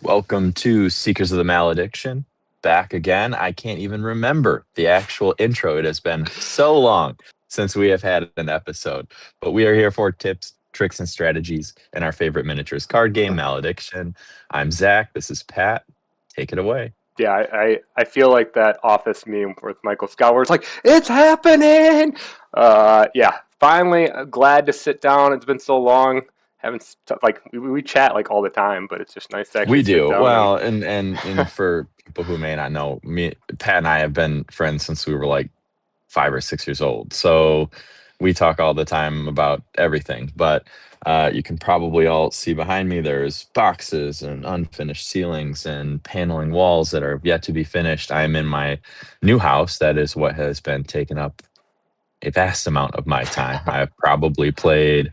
Welcome to Seekers of the Malediction. Back again. I can't even remember the actual intro. It has been so long since we have had an episode. But we are here for tips, tricks, and strategies in our favorite miniatures card game, Malediction. I'm Zach. This is Pat. Take it away. Yeah, I feel like that Office meme with Michael Scott where it's like, it's happening. Yeah, finally glad to sit down. It's been so long. Haven't like we chat like all the time, but it's just nice to actually We sit do. down and Well, and for people who may not know, me, Pat and I have been friends since we were like 5 or 6 years old. So we talk all the time about everything. But you can probably all see behind me there's boxes and unfinished ceilings and paneling walls that are yet to be finished. I am in my new house. That is what has been taking up a vast amount of my time. I've probably played.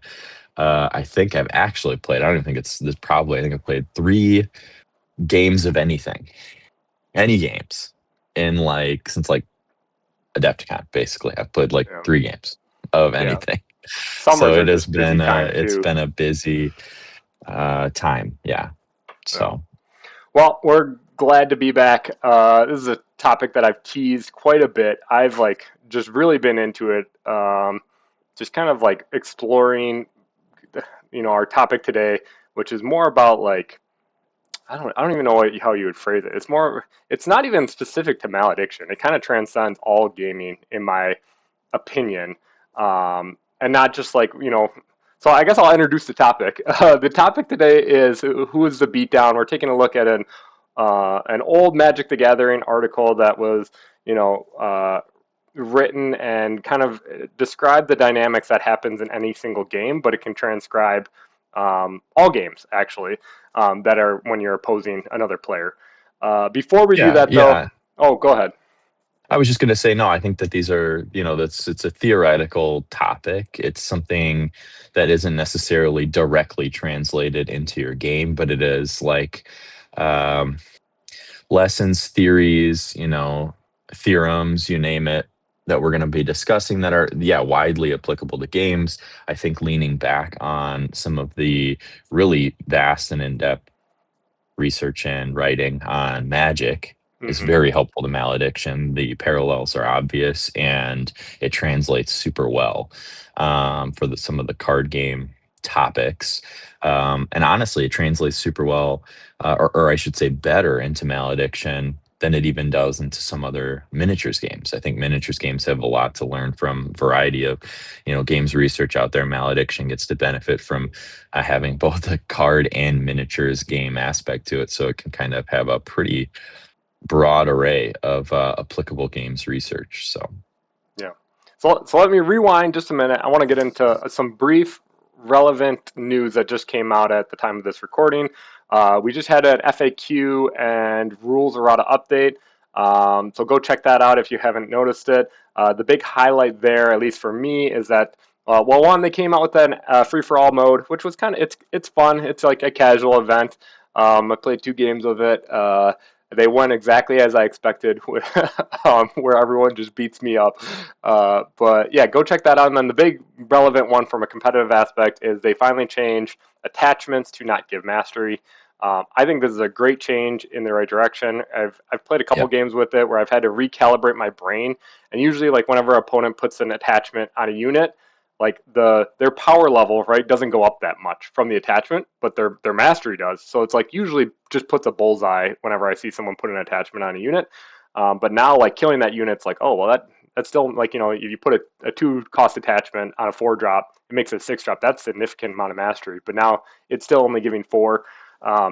I think I've actually played. I don't even think it's this. Probably I think I've played 3 games of anything, any games, in like since like Adepticon, basically. I've played like yeah, 3 games of yeah. anything. Summers So are it has just busy been time it's too. been a busy time. Yeah. Yeah. So Well, we're glad to be back. This is a topic that I've teased quite a bit. I've like just really been into it. Just kind of like exploring, our topic today, which is more about like I don't even know how you would phrase it. It's not even specific to malediction. It kind of transcends all gaming, in my opinion, and not just like So I guess I'll introduce the topic. The topic today is who is the beatdown. We're taking a look at an old Magic the Gathering article that was written and kind of describe the dynamics that happens in any single game, but it can transcribe all games actually that are when you're opposing another player. Before we do yeah, that, though, yeah. oh, go ahead. I was just gonna say no, I think that these are, that's it's a theoretical topic. It's something that isn't necessarily directly translated into your game, but it is like um lessons, theories, theorems, you name it, that we're going to be discussing that are, yeah, widely applicable to games. I think leaning back on some of the really vast and in-depth research and writing on magic is Hmm. very helpful to malediction. The parallels are obvious and it translates super well for some of the card game topics. And honestly, it translates super well, or I should say better, into malediction than it even does into some other miniatures games. I think miniatures games have a lot to learn from variety of, games research out there. Malediction gets to benefit from having both a card and miniatures game aspect to it, so it can kind of have a pretty broad array of applicable games research. So Yeah. So let me rewind just a minute. I want to get into some brief, relevant news that just came out at the time of this recording. We just had an FAQ and rules errata update. So go check that out if you haven't noticed it. The big highlight there, at least for me, is that well, one, they came out with an free for all mode, which was kind of it's fun. It's like a casual event. I played 2 games of it. They went exactly as I expected, where everyone just beats me up. But yeah, go check that out. And then the big relevant one from a competitive aspect is they finally changed attachments to not give mastery. I think this is a great change in the right direction. I've played a couple yep, games with it where I've had to recalibrate my brain, and usually like whenever an opponent puts an attachment on a unit, like their power level, right, doesn't go up that much from the attachment, but their mastery does. So it's like usually just puts a bullseye whenever I see someone put an attachment on a unit. But now like killing that unit's like, oh well, that's still like, if you put a 2 cost attachment on a 4 drop, it makes it a 6 drop. That's a significant amount of mastery. But now it's still only giving 4.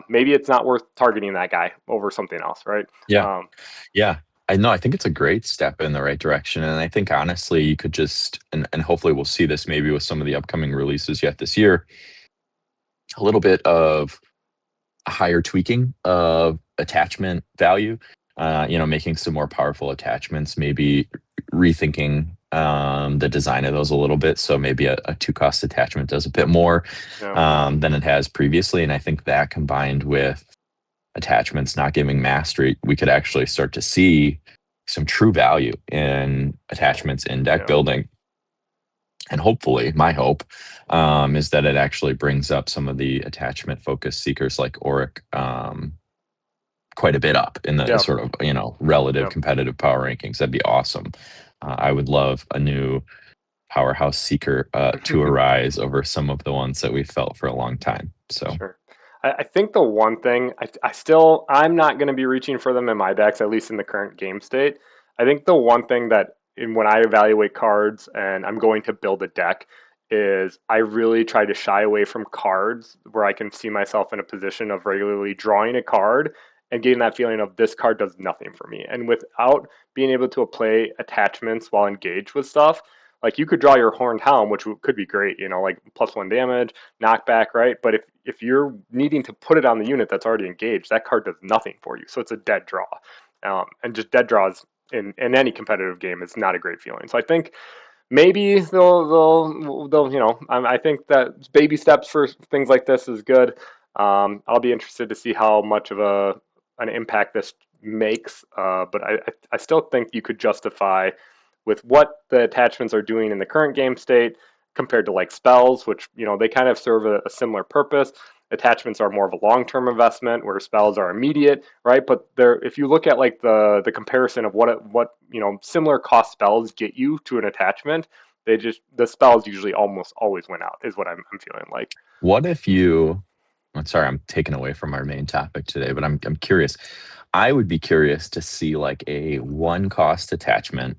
Maybe it's not worth targeting that guy over something else, right? yeah, Um, yeah. I know. I think it's a great step in the right direction, and I think honestly, you could just and hopefully we'll see this maybe with some of the upcoming releases yet this year. A little bit of higher tweaking of attachment value, making some more powerful attachments, maybe rethinking the design of those a little bit. So maybe a 2 cost attachment does a bit more yeah, than it has previously. And I think that combined with attachments not giving mastery, we could actually start to see some true value in attachments in deck yeah, building. And hopefully, my hope is that it actually brings up some of the attachment focused seekers like Auric, quite a bit up in the Yeah. sort of, relative Yeah. competitive power rankings. That'd be awesome. I would love a new powerhouse seeker to arise over some of the ones that we felt for a long time. So Sure. I think the one thing I'm not going to be reaching for them in my decks, at least in the current game state. I think the one thing that when I evaluate cards and I'm going to build a deck is I really try to shy away from cards where I can see myself in a position of regularly drawing a card and getting that feeling of this card does nothing for me. And without being able to apply attachments while engaged with stuff, like you could draw your Horned Helm, which could be great, like +1 damage, knockback, right? But if you're needing to put it on the unit that's already engaged, that card does nothing for you. So it's a dead draw. And just dead draws in any competitive game is not a great feeling. So I think maybe they'll I think that baby steps for things like this is good. I'll be interested to see how much of an impact this makes. But I still think you could justify with what the attachments are doing in the current game state compared to like spells, which they kind of serve a similar purpose. Attachments are more of a long-term investment, where spells are immediate, right? But if you look at like the comparison of what similar cost spells get you to an attachment, the spells usually almost always win out, is what I'm feeling like. what if you I'm sorry, I'm taken away from our main topic today, but I'm curious. I would be curious to see like a one cost attachment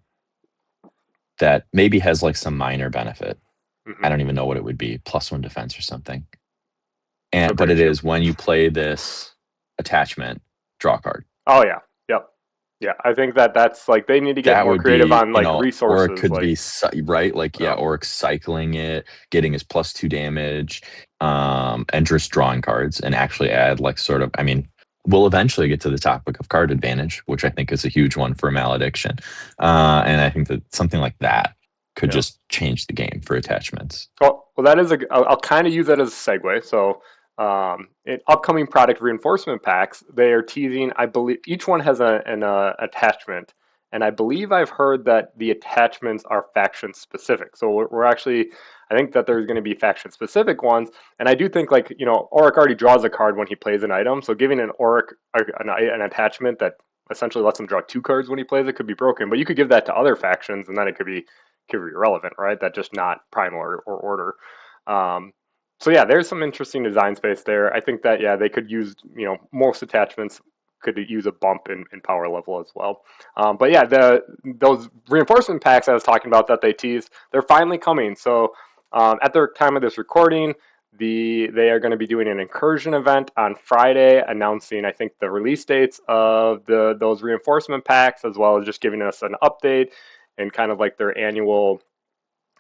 that maybe has like some minor benefit. I Hmm. don't even know what it would be, +1 defense or something. So But it great, is when you play this attachment, draw a card. oh yeah, yep, yeah. I think that's like they need to get That more would creative be, on like or it resources, could like be right, like yeah, um, or cycling it, getting his +2 damage, and just drawing cards, and actually add like sort of. I mean, we'll eventually get to the topic of card advantage, which I think is a huge one for Malediction, and I think that something like that could yeah. just change the game for attachments. Well, that is I'll kind of use that as a segue. So, in upcoming product reinforcement packs, they are teasing. I believe each one has an attachment, and I believe I've heard that the attachments are faction specific. So we're actually, I think that there's going to be faction specific ones, and I do think like Auric already draws a card when he plays an item. So giving an Auric an attachment that essentially lets him draw 2 cards when he plays it could be broken. But you could give that to other factions, and then it could be irrelevant, right? That just not primal or order. Um, so yeah, there's some interesting design space there. I think that they could use most attachments could use a bump in power level as well. But yeah, those reinforcement packs I was talking about that they teased, they're finally coming. So at the time of this recording, they are going to be doing an incursion event on Friday, announcing I think the release dates of those reinforcement packs, as well as just giving us an update and kind of like their annual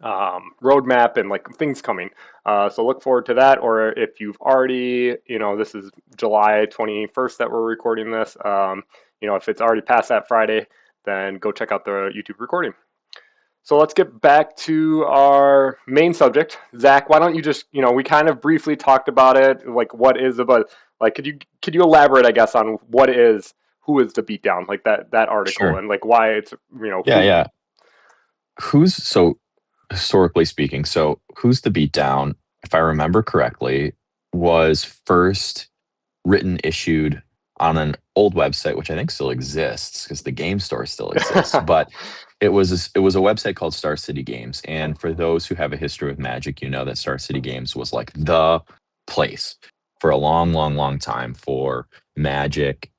roadmap and like things coming. So look forward to that. Or if you've already, this is July 21st that we're recording this. If it's already past that Friday, then go check out the YouTube recording. So let's get back to our main subject. Zach, why don't you just, we kind of briefly talked about it, like what is about, like could you elaborate, I guess, on who is the beatdown, like that article, Sure. and like why it's Yeah, who. yeah. Who's so historically speaking, so Who's the Beatdown, if I remember correctly, was first written, issued on an old website, which I think still exists because the game store still exists. But it was a website called Star City Games, and for those who have a history with Magic, you know that Star City Games was like the place for a long, long, long time for Magic,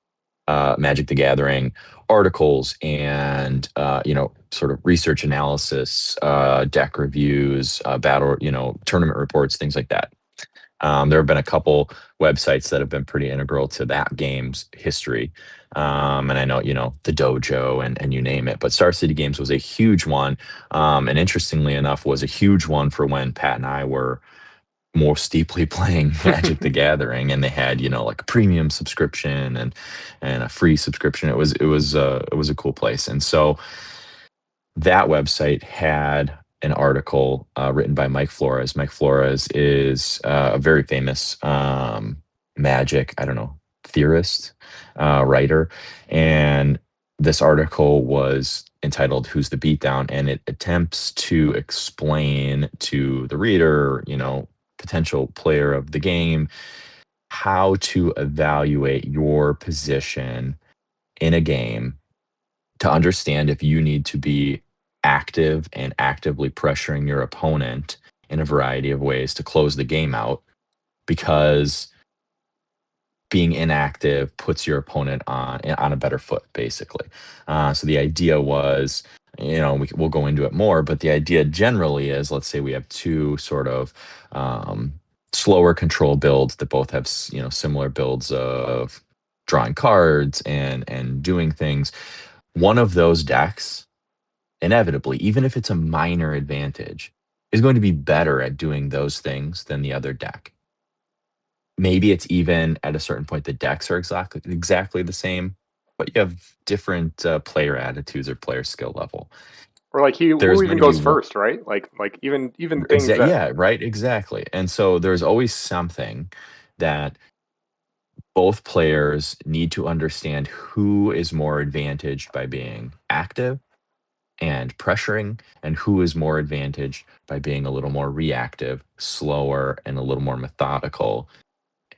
Magic the Gathering articles, and sort of research analysis, deck reviews, battle, tournament reports, things like that. There have been a couple websites that have been pretty integral to that game's history. And I know, the dojo and you name it, but Star City Games was a huge one. And interestingly enough, was a huge one for when Pat and I were more steeply playing Magic the Gathering, and they had, like a premium subscription and a free subscription. It was a cool place. And so that website had an article written by Mike Flores. Mike Flores is a very famous magic, I don't know, theorist, writer. And this article was entitled "Who's the Beatdown?" and it attempts to explain to the reader, potential player of the game, how to evaluate your position in a game to understand if you need to be active and actively pressuring your opponent in a variety of ways to close the game out, because being inactive puts your opponent on a better foot, basically. So the idea was, we'll go into it more, but the idea generally is, let's say we have two sort of um, slower control builds that both have similar builds of drawing cards and doing things. One of those decks, inevitably, even if it's a minor advantage, is going to be better at doing those things than the other deck. Maybe it's even at a certain point the decks are exactly the same, but you have different player attitudes or player skill level. Or like There's who going even to be goes one. first, right? Like even things that Yeah, right, exactly. And so there's always something that both players need to understand who is more advantaged by being active and pressuring, and who is more advantaged by being a little more reactive, slower, and a little more methodical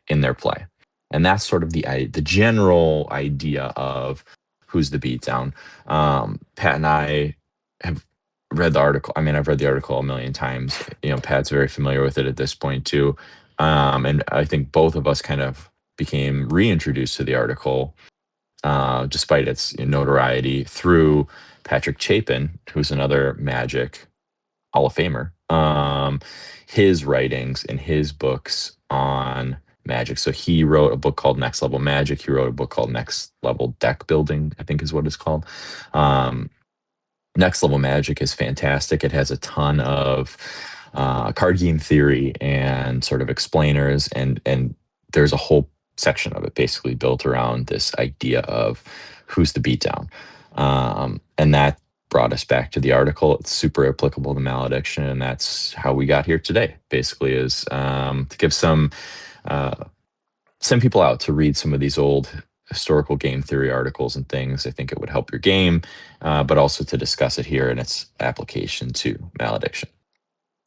in their play. And that's sort of the general idea of who's the beatdown. Pat and I have read the article. I mean, I've read the article a million times. Pat's very familiar with it at this point too. And I think both of us kind of became reintroduced to the article, despite its notoriety, through Patrick Chapin, who's another Magic Hall of Famer. His writings and his books on Magic. So he wrote a book called Next Level Magic. He wrote a book called Next Level Deck Building, I think is what it's called. Um, Next Level Magic is fantastic. It has a ton of card game theory and sort of explainers, and there's a whole section of it basically built around this idea of who's the beatdown, and that brought us back to the article. It's super applicable to Malediction, and that's how we got here today. Basically, is to give uh, send people out to read some of these old historical game theory articles and things. I think it would help your game, but also to discuss it here and its application to Malediction.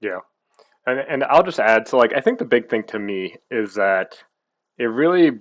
yeah. And I'll just add, so like I think the big thing to me is that it really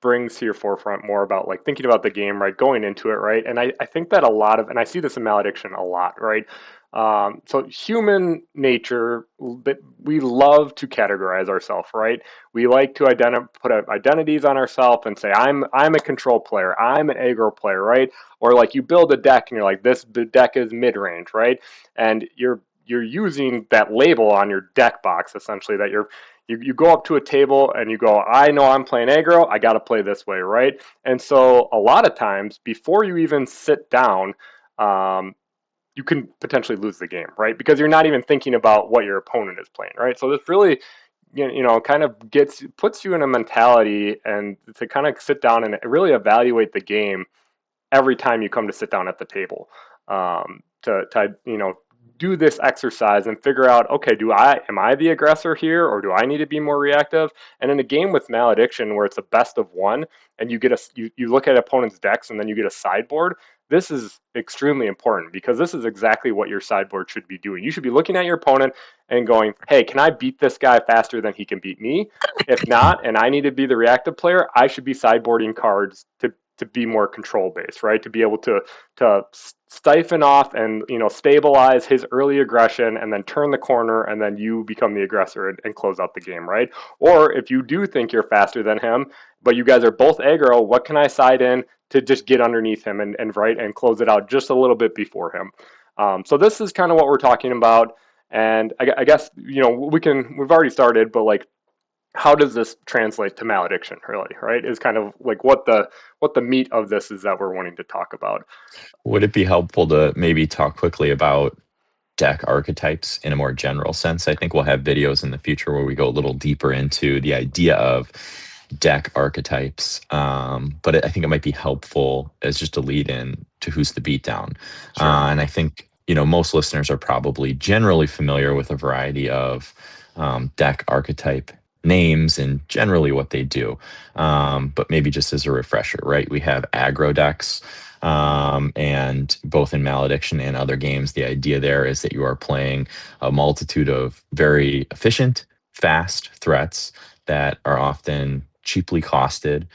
brings to your forefront more about like thinking about the game, right? Going into it, right? And I think that a lot of, and I see this in Malediction a lot, right? So human nature, that we love to categorize ourselves, right? We like to put identities on ourselves and say, I'm a control player, I'm an aggro player, right? Or like you build a deck and you're like, this deck is mid range, right? And you're using that label on your deck box essentially that you go up to a table and you go, I know I'm playing aggro, I got to play this way, right? And so a lot of times before you even sit down, you can potentially lose the game, right? Because you're not even thinking about what your opponent is playing, right? So this really, kind of puts you in a mentality and to kind of sit down and really evaluate the game every time you come to sit down at the table, to do this exercise and figure out, okay, am I the aggressor here, or do I need to be more reactive? And in a game with Malediction where it's a best of one and you look at opponents' decks and then you get a sideboard, this is extremely important because this is exactly what your sideboard should be doing. You should be looking at your opponent and going, hey, can I beat this guy faster than he can beat me? If not, and I need to be the reactive player, I should be sideboarding cards to be more control based, right? To be able to stifle off and stabilize his early aggression, and then turn the corner, and then you become the aggressor and close out the game, right? Or if you do think you're faster than him, but you guys are both aggro, what can I side in to just get underneath him and close it out just a little bit before him? So this is kind of what we're talking about, and I guess we've already started, but like, how does this translate to Malediction, really, right? Is kind of like what the meat of this is that we're wanting to talk about. Would it be helpful to maybe talk quickly about deck archetypes in a more general sense? I think we'll have videos in the future where we go a little deeper into the idea of deck archetypes. But I think it might be helpful as just a lead in to who's the beatdown. Sure. And I think, most listeners are probably generally familiar with a variety of deck archetype names and generally what they do. But maybe just as a refresher, right? We have aggro decks. And both in Malediction and other games, the idea there is that you are playing a multitude of very efficient, fast threats that are often cheaply costed,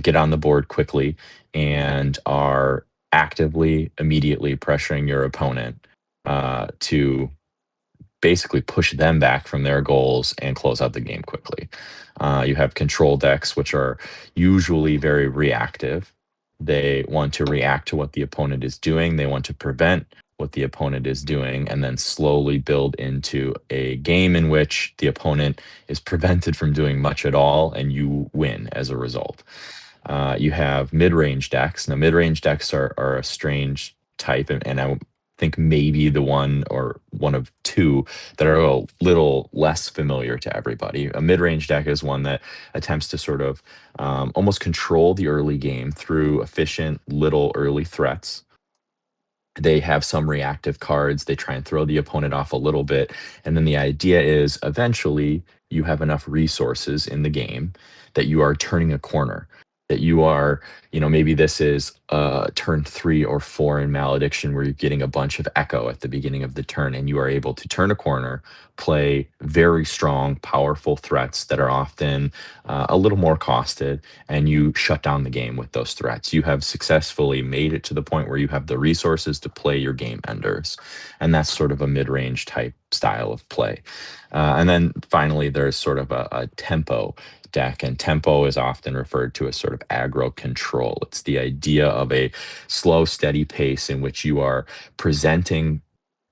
get on the board quickly, and are actively, immediately pressuring your opponent to basically push them back from their goals and close out the game quickly. You have control decks, which are usually very reactive. They want to react to what the opponent is doing, they want to prevent what the opponent is doing, and then slowly build into a game in which the opponent is prevented from doing much at all and you win as a result. You have mid-range decks. Now, mid-range decks are a strange type, and I think maybe the one or one of two that are a little less familiar to everybody. A mid-range deck is one that attempts to sort of almost control the early game through efficient little early threats. They have some reactive cards. They try and throw the opponent off a little bit. And then the idea is eventually you have enough resources in the game that you are turning a corner. That you are, maybe this is turn 3 or 4 in Malediction where you're getting a bunch of echo at the beginning of the turn, and you are able to turn a corner, play very strong, powerful threats that are often a little more costed, and you shut down the game with those threats. You have successfully made it to the point where you have the resources to play your game enders. And that's sort of a mid range type style of play. And then finally, there's sort of a tempo deck, and tempo is often referred to as sort of aggro control. It's the idea of a slow, steady pace in which you are presenting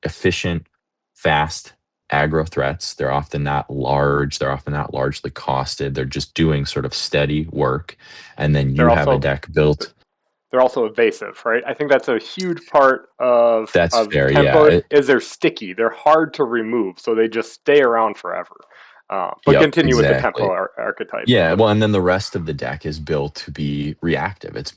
efficient, fast aggro threats. They're often not large, they're often not largely costed. They're just doing sort of steady work. And then They're you have a also deck built. they're also evasive, right? I think that's a huge part That's of fair. Yeah. tempo is they're sticky. They're hard to remove, so they just stay around forever. But Yep, continue with the tempo exactly. archetype. Yeah, well, and then the rest of the deck is built to be reactive. It's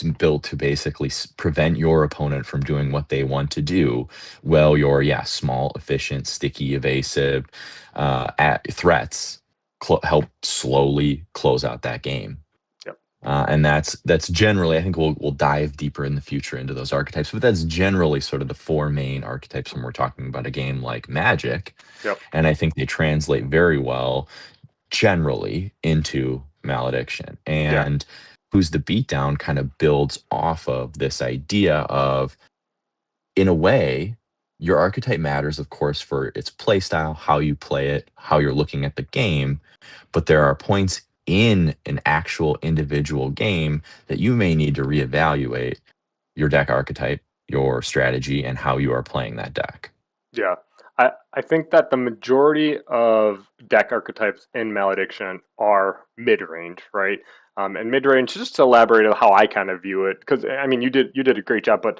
built to basically prevent your opponent from doing what they want to do. Well, your small, efficient, sticky, evasive at threats help slowly close out that game. Yep. And that's generally, I think we'll dive deeper in the future into those archetypes, but that's generally sort of the four main archetypes when we're talking about a game like Magic. Yep. And I think they translate very well generally into Malediction. Yeah. And Who's the Beatdown kind of builds off of this idea of, in a way, your archetype matters, of course, for its play style, how you play it, how you're looking at the game. But there are points in an actual individual game that you may need to reevaluate your deck archetype, your strategy, and how you are playing that deck. Yeah. I think that the majority of deck archetypes in Malediction are mid range, right? And mid range, just to elaborate on how I kind of view it, because I mean you did a great job, but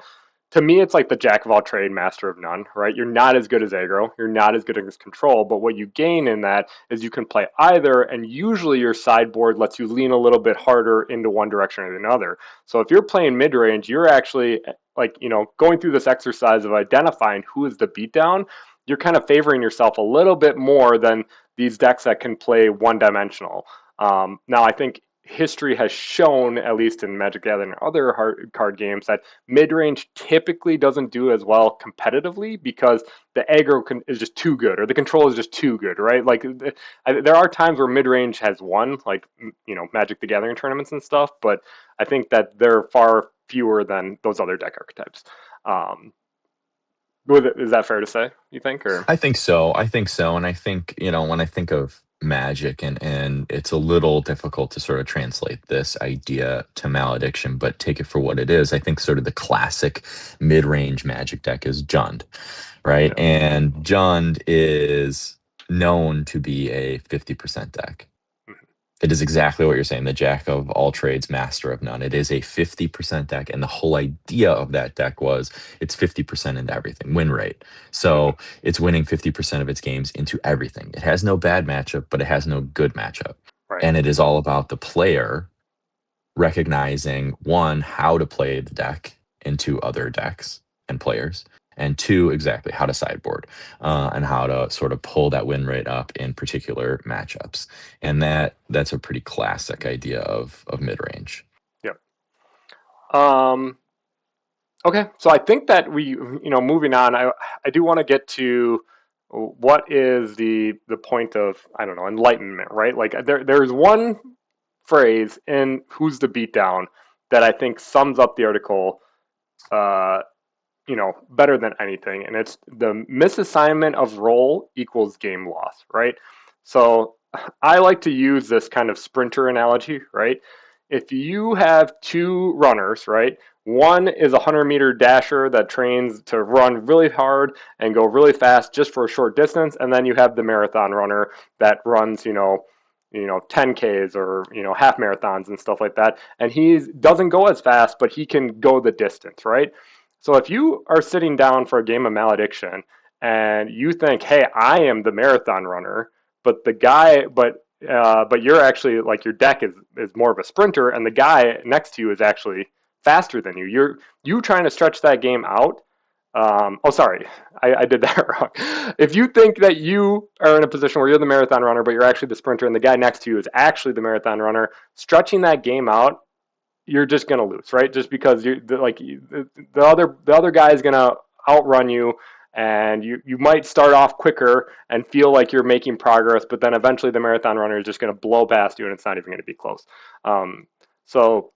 to me it's like the jack of all trade, master of none, right? You're not as good as aggro, you're not as good as control, but what you gain in that is you can play either, and usually your sideboard lets you lean a little bit harder into one direction or another. So if you're playing mid range, you're actually like going through this exercise of identifying who is the beatdown. You're kind of favoring yourself a little bit more than these decks that can play one dimensional. Now I think history has shown, at least in Magic Gathering and other card games, that mid range typically doesn't do as well competitively because the aggro is just too good, or the control is just too good, right? Like there are times where mid range has won, like Magic the Gathering tournaments and stuff, but I think that they're far fewer than those other deck archetypes. Um, is that fair to say, you think? Or I think so. I think so. And I think, when I think of Magic, and it's a little difficult to sort of translate this idea to Malediction, but take it for what it is. I think sort of the classic mid-range Magic deck is Jund, right? yeah. And Jund is known to be a 50% deck. Mhm. It is exactly what you're saying, the jack of all trades, master of none. It is a 50% deck. And the whole idea of that deck was it's 50% into everything, win rate. Mhm. So it's winning 50% of its games into everything. It has no bad matchup, but it has no good matchup. Right. And it is all about the player recognizing, one, how to play the deck into other decks and players, and two, exactly how to sideboard and how to sort of pull that win rate up in particular matchups. And that's a pretty classic idea of mid range. Yep. Um, okay, so I think that moving on, I do want to get to what is the point of, I don't know, enlightenment, right? Like there's one phrase in Who's the Beatdown that I think sums up the article, uh, better than anything. And it's the misassignment of role equals game loss, right? So I like to use this kind of sprinter analogy, right? If you have two runners, right? One is a 100-meter dasher that trains to run really hard and go really fast just for a short distance, and then you have the marathon runner that runs, 10Ks or half marathons and stuff like that, and he doesn't go as fast, but he can go the distance, right? So if you are sitting down for a game of Malediction and you think, "Hey, I am the marathon runner," but but you're actually like your deck is more of a sprinter, and the guy next to you is actually faster than you. You trying to stretch that game out. Oh, sorry, I did that wrong. If you think that you are in a position where you're the marathon runner, but you're actually the sprinter, and the guy next to you is actually the marathon runner, stretching that game out, you're just gonna lose, right? Just because the other guy is gonna outrun you, and you might start off quicker and feel like you're making progress, but then eventually the marathon runner is just gonna blow past you, and it's not even gonna be close. So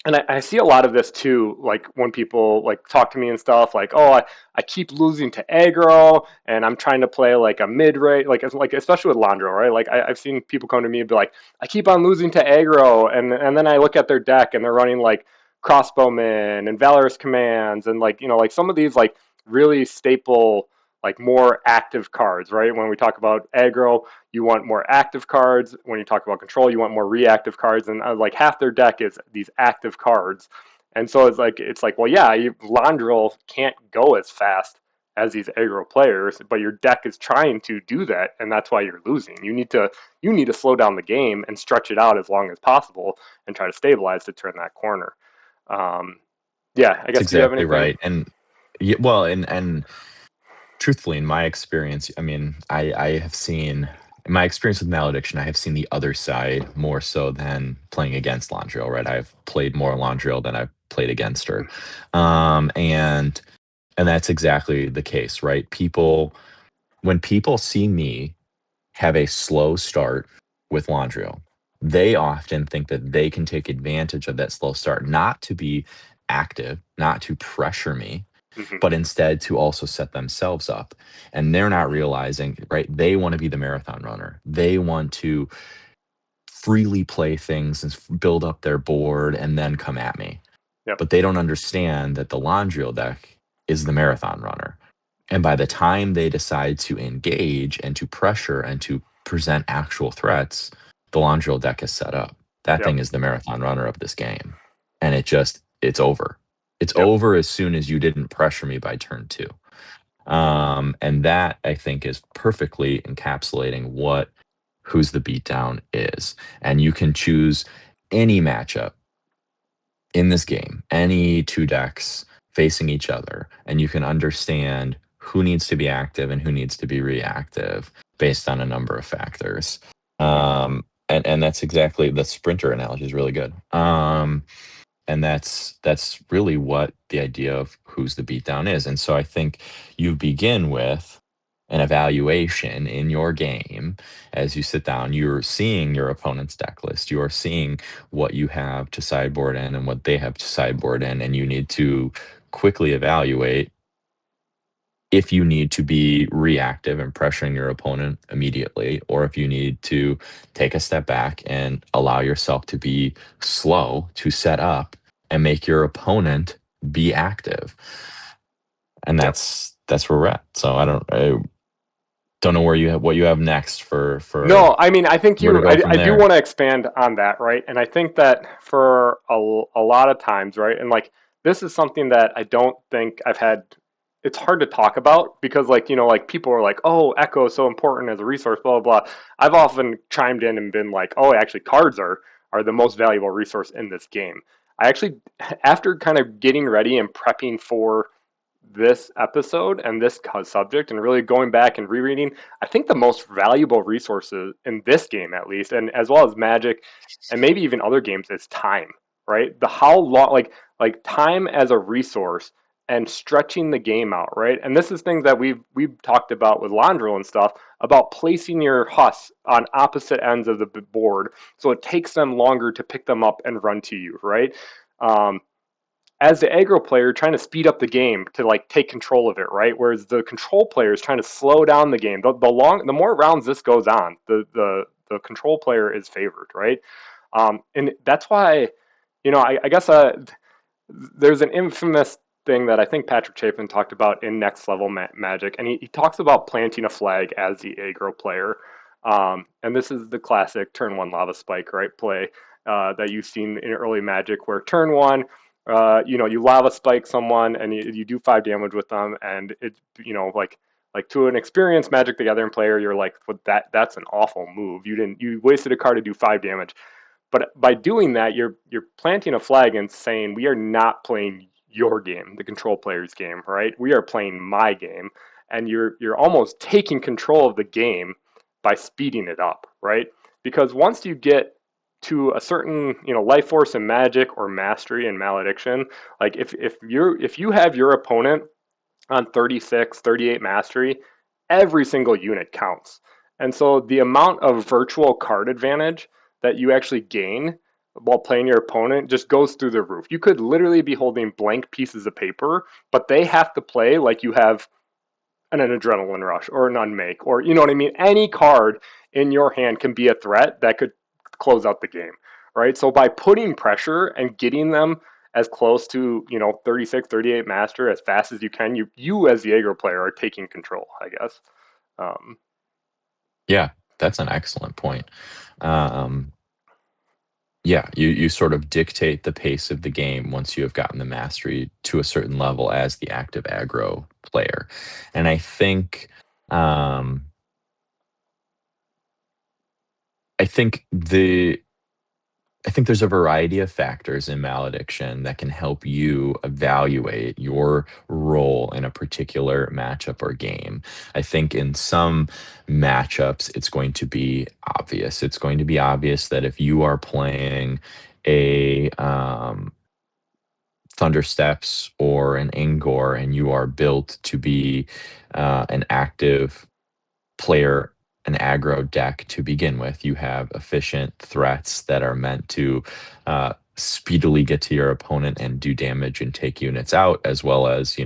and I see a lot of this too, like when people like talk to me and stuff, like, oh, I keep losing to aggro, and I'm trying to play like a mid rate, like especially with Landro, right? Like I've seen people come to me and be like, I keep on losing to aggro, and then I look at their deck and they're running like crossbowmen and valorous commands, and like some of these like really staple like more active cards, right? When we talk about aggro, you want more active cards. When you talk about control, you want more reactive cards, and like half their deck is these active cards. And so it's like well, yeah, Landril can't go as fast as these aggro players, but your deck is trying to do that, and that's why you're losing. You need to slow down the game and stretch it out as long as possible and try to stabilize to turn that corner. Um, yeah, I That's guess. Do you have exactly anything? right. And yeah, well, and truthfully, in my experience, I mean, I have seen in my experience with Malediction, I have seen the other side more so than playing against Landriel, right? I've played more Landriel than I've played against her. And that's exactly the case, right? When people see me have a slow start with Landriel, they often think that they can take advantage of that slow start, not to be active, not to pressure me, Hmm. but instead to also set themselves up. And they're not realizing, right? They want to be the marathon runner. They want to freely play things and build up their board and then come at me. Yep. But they don't understand that the Landriel deck is the marathon runner. And by the time they decide to engage and to pressure and to present actual threats, the Landriel deck is set up. That Yep. thing is the marathon runner of this game. And it's over. It's Yep. over as soon as you didn't pressure me by turn two. And that I think is perfectly encapsulating what Who's the Beatdown is. And you can choose any matchup in this game, any two decks facing each other, and you can understand who needs to be active and who needs to be reactive based on a number of factors. And that's exactly the sprinter analogy is really good. And that's really what the idea of Who's the Beatdown is. And so I think you begin with an evaluation in your game as you sit down. You're seeing your opponent's deck list. You are seeing what you have to sideboard in and what they have to sideboard in, and you need to quickly evaluate if you need to be reactive and pressuring your opponent immediately, or if you need to take a step back and allow yourself to be slow to set up and make your opponent be active. And Yep. that's where we're at. So I don't know what you have next for No, I mean, I think where to go from I do there. want to expand on that, right? And I think that for a lot of times, right? And like, this is something that I don't think I've had, it's hard to talk about because, like, like people are like, oh, Echo is so important as a resource, blah, blah, blah. I've often chimed in and been like, oh, actually, cards are the most valuable resource in this game. I actually, after kind of getting ready and prepping for this episode and this subject and really going back and rereading, I think the most valuable resources in this game, at least, and as well as Magic and maybe even other games, is time, right? The how long, like time as a resource and stretching the game out, right? And this is things that we've talked about with Londril and stuff about placing your husks on opposite ends of the board, so it takes them longer to pick them up and run to you, right? Um, as the aggro player, trying to speed up the game to like take control of it, right? Whereas the control player is trying to slow down the game. The more rounds this goes on, the control player is favored, right? And that's why, I guess there's an infamous thing that I think Patrick Chapin talked about in Next Level Magic, and he talks about planting a flag as the aggro player. And this is the classic turn one lava spike, right? Play that you've seen in early Magic, where turn one, you lava spike someone and you do 5 damage with them, and it, like to an experienced Magic the Gathering player, you're like, well, that's an awful move. You wasted a card to do 5 damage. But by doing that, you're planting a flag and saying we are not playing your game, the control player's game, right? We are playing my game, and you're almost taking control of the game by speeding it up, right? Because once you get to a certain life force in Magic or mastery and Malediction, like if you have your opponent on 36, 38 mastery, every single unit counts. And so the amount of virtual card advantage that you actually gain while playing your opponent just goes through the roof. You could literally be holding blank pieces of paper, but they have to play like you have an adrenaline rush or an unmake, or you know what I mean? Any card in your hand can be a threat that could close out the game, right? So by putting pressure and getting them as close to 36, 38 master as fast as you can, you as the aggro player are taking control, I guess. um, Yeah, that's an excellent point. Um, yeah, you sort of dictate the pace of the game once you have gotten the mastery to a certain level as the active aggro player. And um, I think the I think there's a variety of factors in malediction that can help you evaluate your role in a particular matchup or game. I think in some matchups, it's going to be obvious. It's going to be obvious that if you are playing a Thunder Steps or an Angor and you are built to be an active player, an aggro deck to begin with. You have efficient threats that are meant to speedily get to your opponent and do damage and take units out, as well as,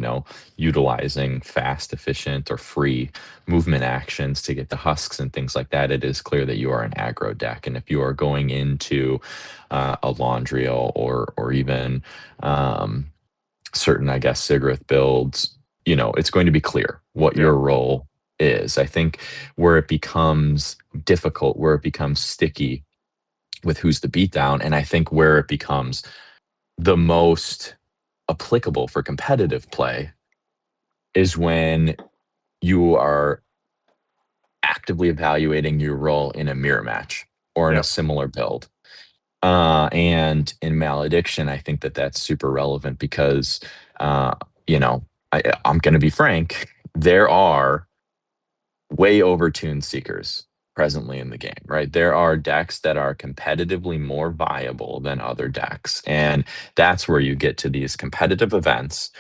utilizing fast, efficient, or free movement actions to get the husks and things like that. It is clear that you are an aggro deck. And if you are going into a Laundriel or even certain, I guess, Sigrith builds, it's going to be clear what yeah, your role is. I think where it becomes difficult, where it becomes sticky with who's the beatdown, and I think where it becomes the most applicable for competitive play is when you are actively evaluating your role in a mirror match or in yeah, a similar build. And in malediction, I think that that's super relevant because, uh, I'm going to be frank, there are way overtuned seekers presently in the game, right? There are decks that are competitively more viable than other decks. And that's where you get to these competitive events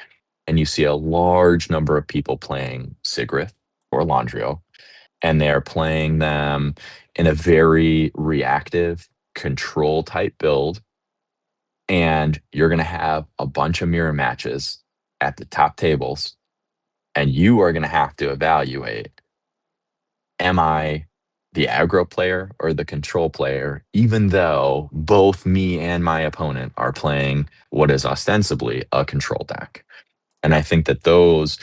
and you see a large number of people playing Sigrith or Landrio, and they're playing them in a very reactive control type build. And you're going to have a bunch of mirror matches at the top tables, and you are going to have to evaluate, am I the aggro player or the control player, even though both me and my opponent are playing what is ostensibly a control deck. And yeah, I think that those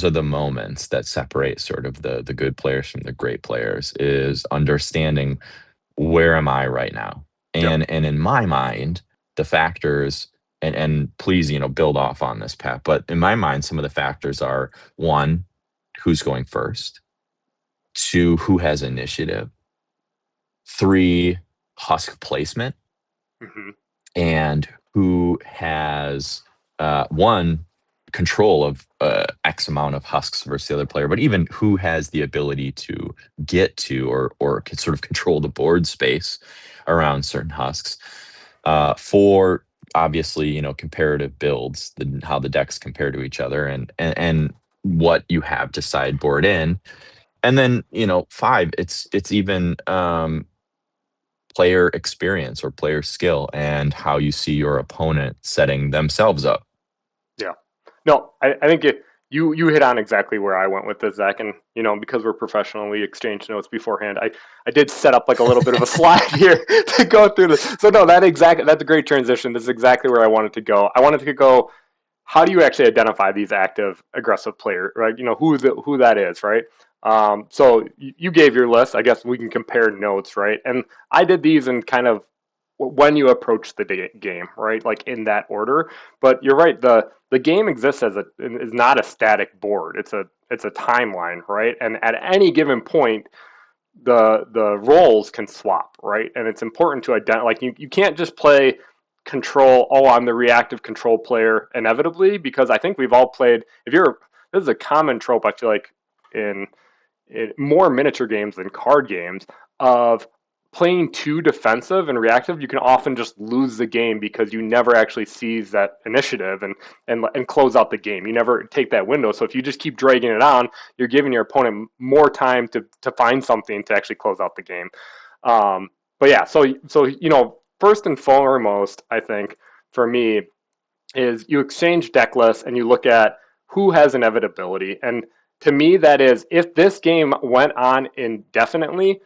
are the moments that separate sort of the good players from the great players, is understanding where am I right now. yeah. And in my mind, the factors, and please, build off on this, Pat, but in my mind, some of the factors are: one, who's going first; two, who has initiative; three, husk placement; Hmm. and who has one, control of X amount of husks versus the other player, but even who has the ability to get to or can sort of control the board space around certain husks. For obviously, comparative builds, how the decks compare to each other, and what you have to sideboard in. And then, 5, it's even player experience or player skill and how you see your opponent setting themselves up. Yeah. No, I think you hit on exactly where I went with this, Zach. And, because we're professional, we exchange notes beforehand. I did set up like a little bit of a slide here to go through this. So, no, that's a great transition. This is exactly where I wanted to go. I wanted to go, how do you actually identify these active, aggressive players, right? Who that is, right? So you gave your list. I guess we can compare notes, right? And I did these in kind of when you approach the game, right? Like in that order. But you're right. The game exists is not a static board. It's a timeline, right? And at any given point, the roles can swap, right? And it's important to identify. Like you can't just play control. Oh, I'm the reactive control player inevitably, because I think we've all played. This is a common trope. I feel like in more miniature games than card games of playing too defensive and reactive, you can often just lose the game because you never actually seize that initiative and close out the game. You never take that window. So if you just keep dragging it on, you're giving your opponent more time to find something to actually close out the game. But yeah, so first and foremost, I think for me is you exchange deck lists and you look at who has inevitability. And to me, that is, if this game went on indefinitely,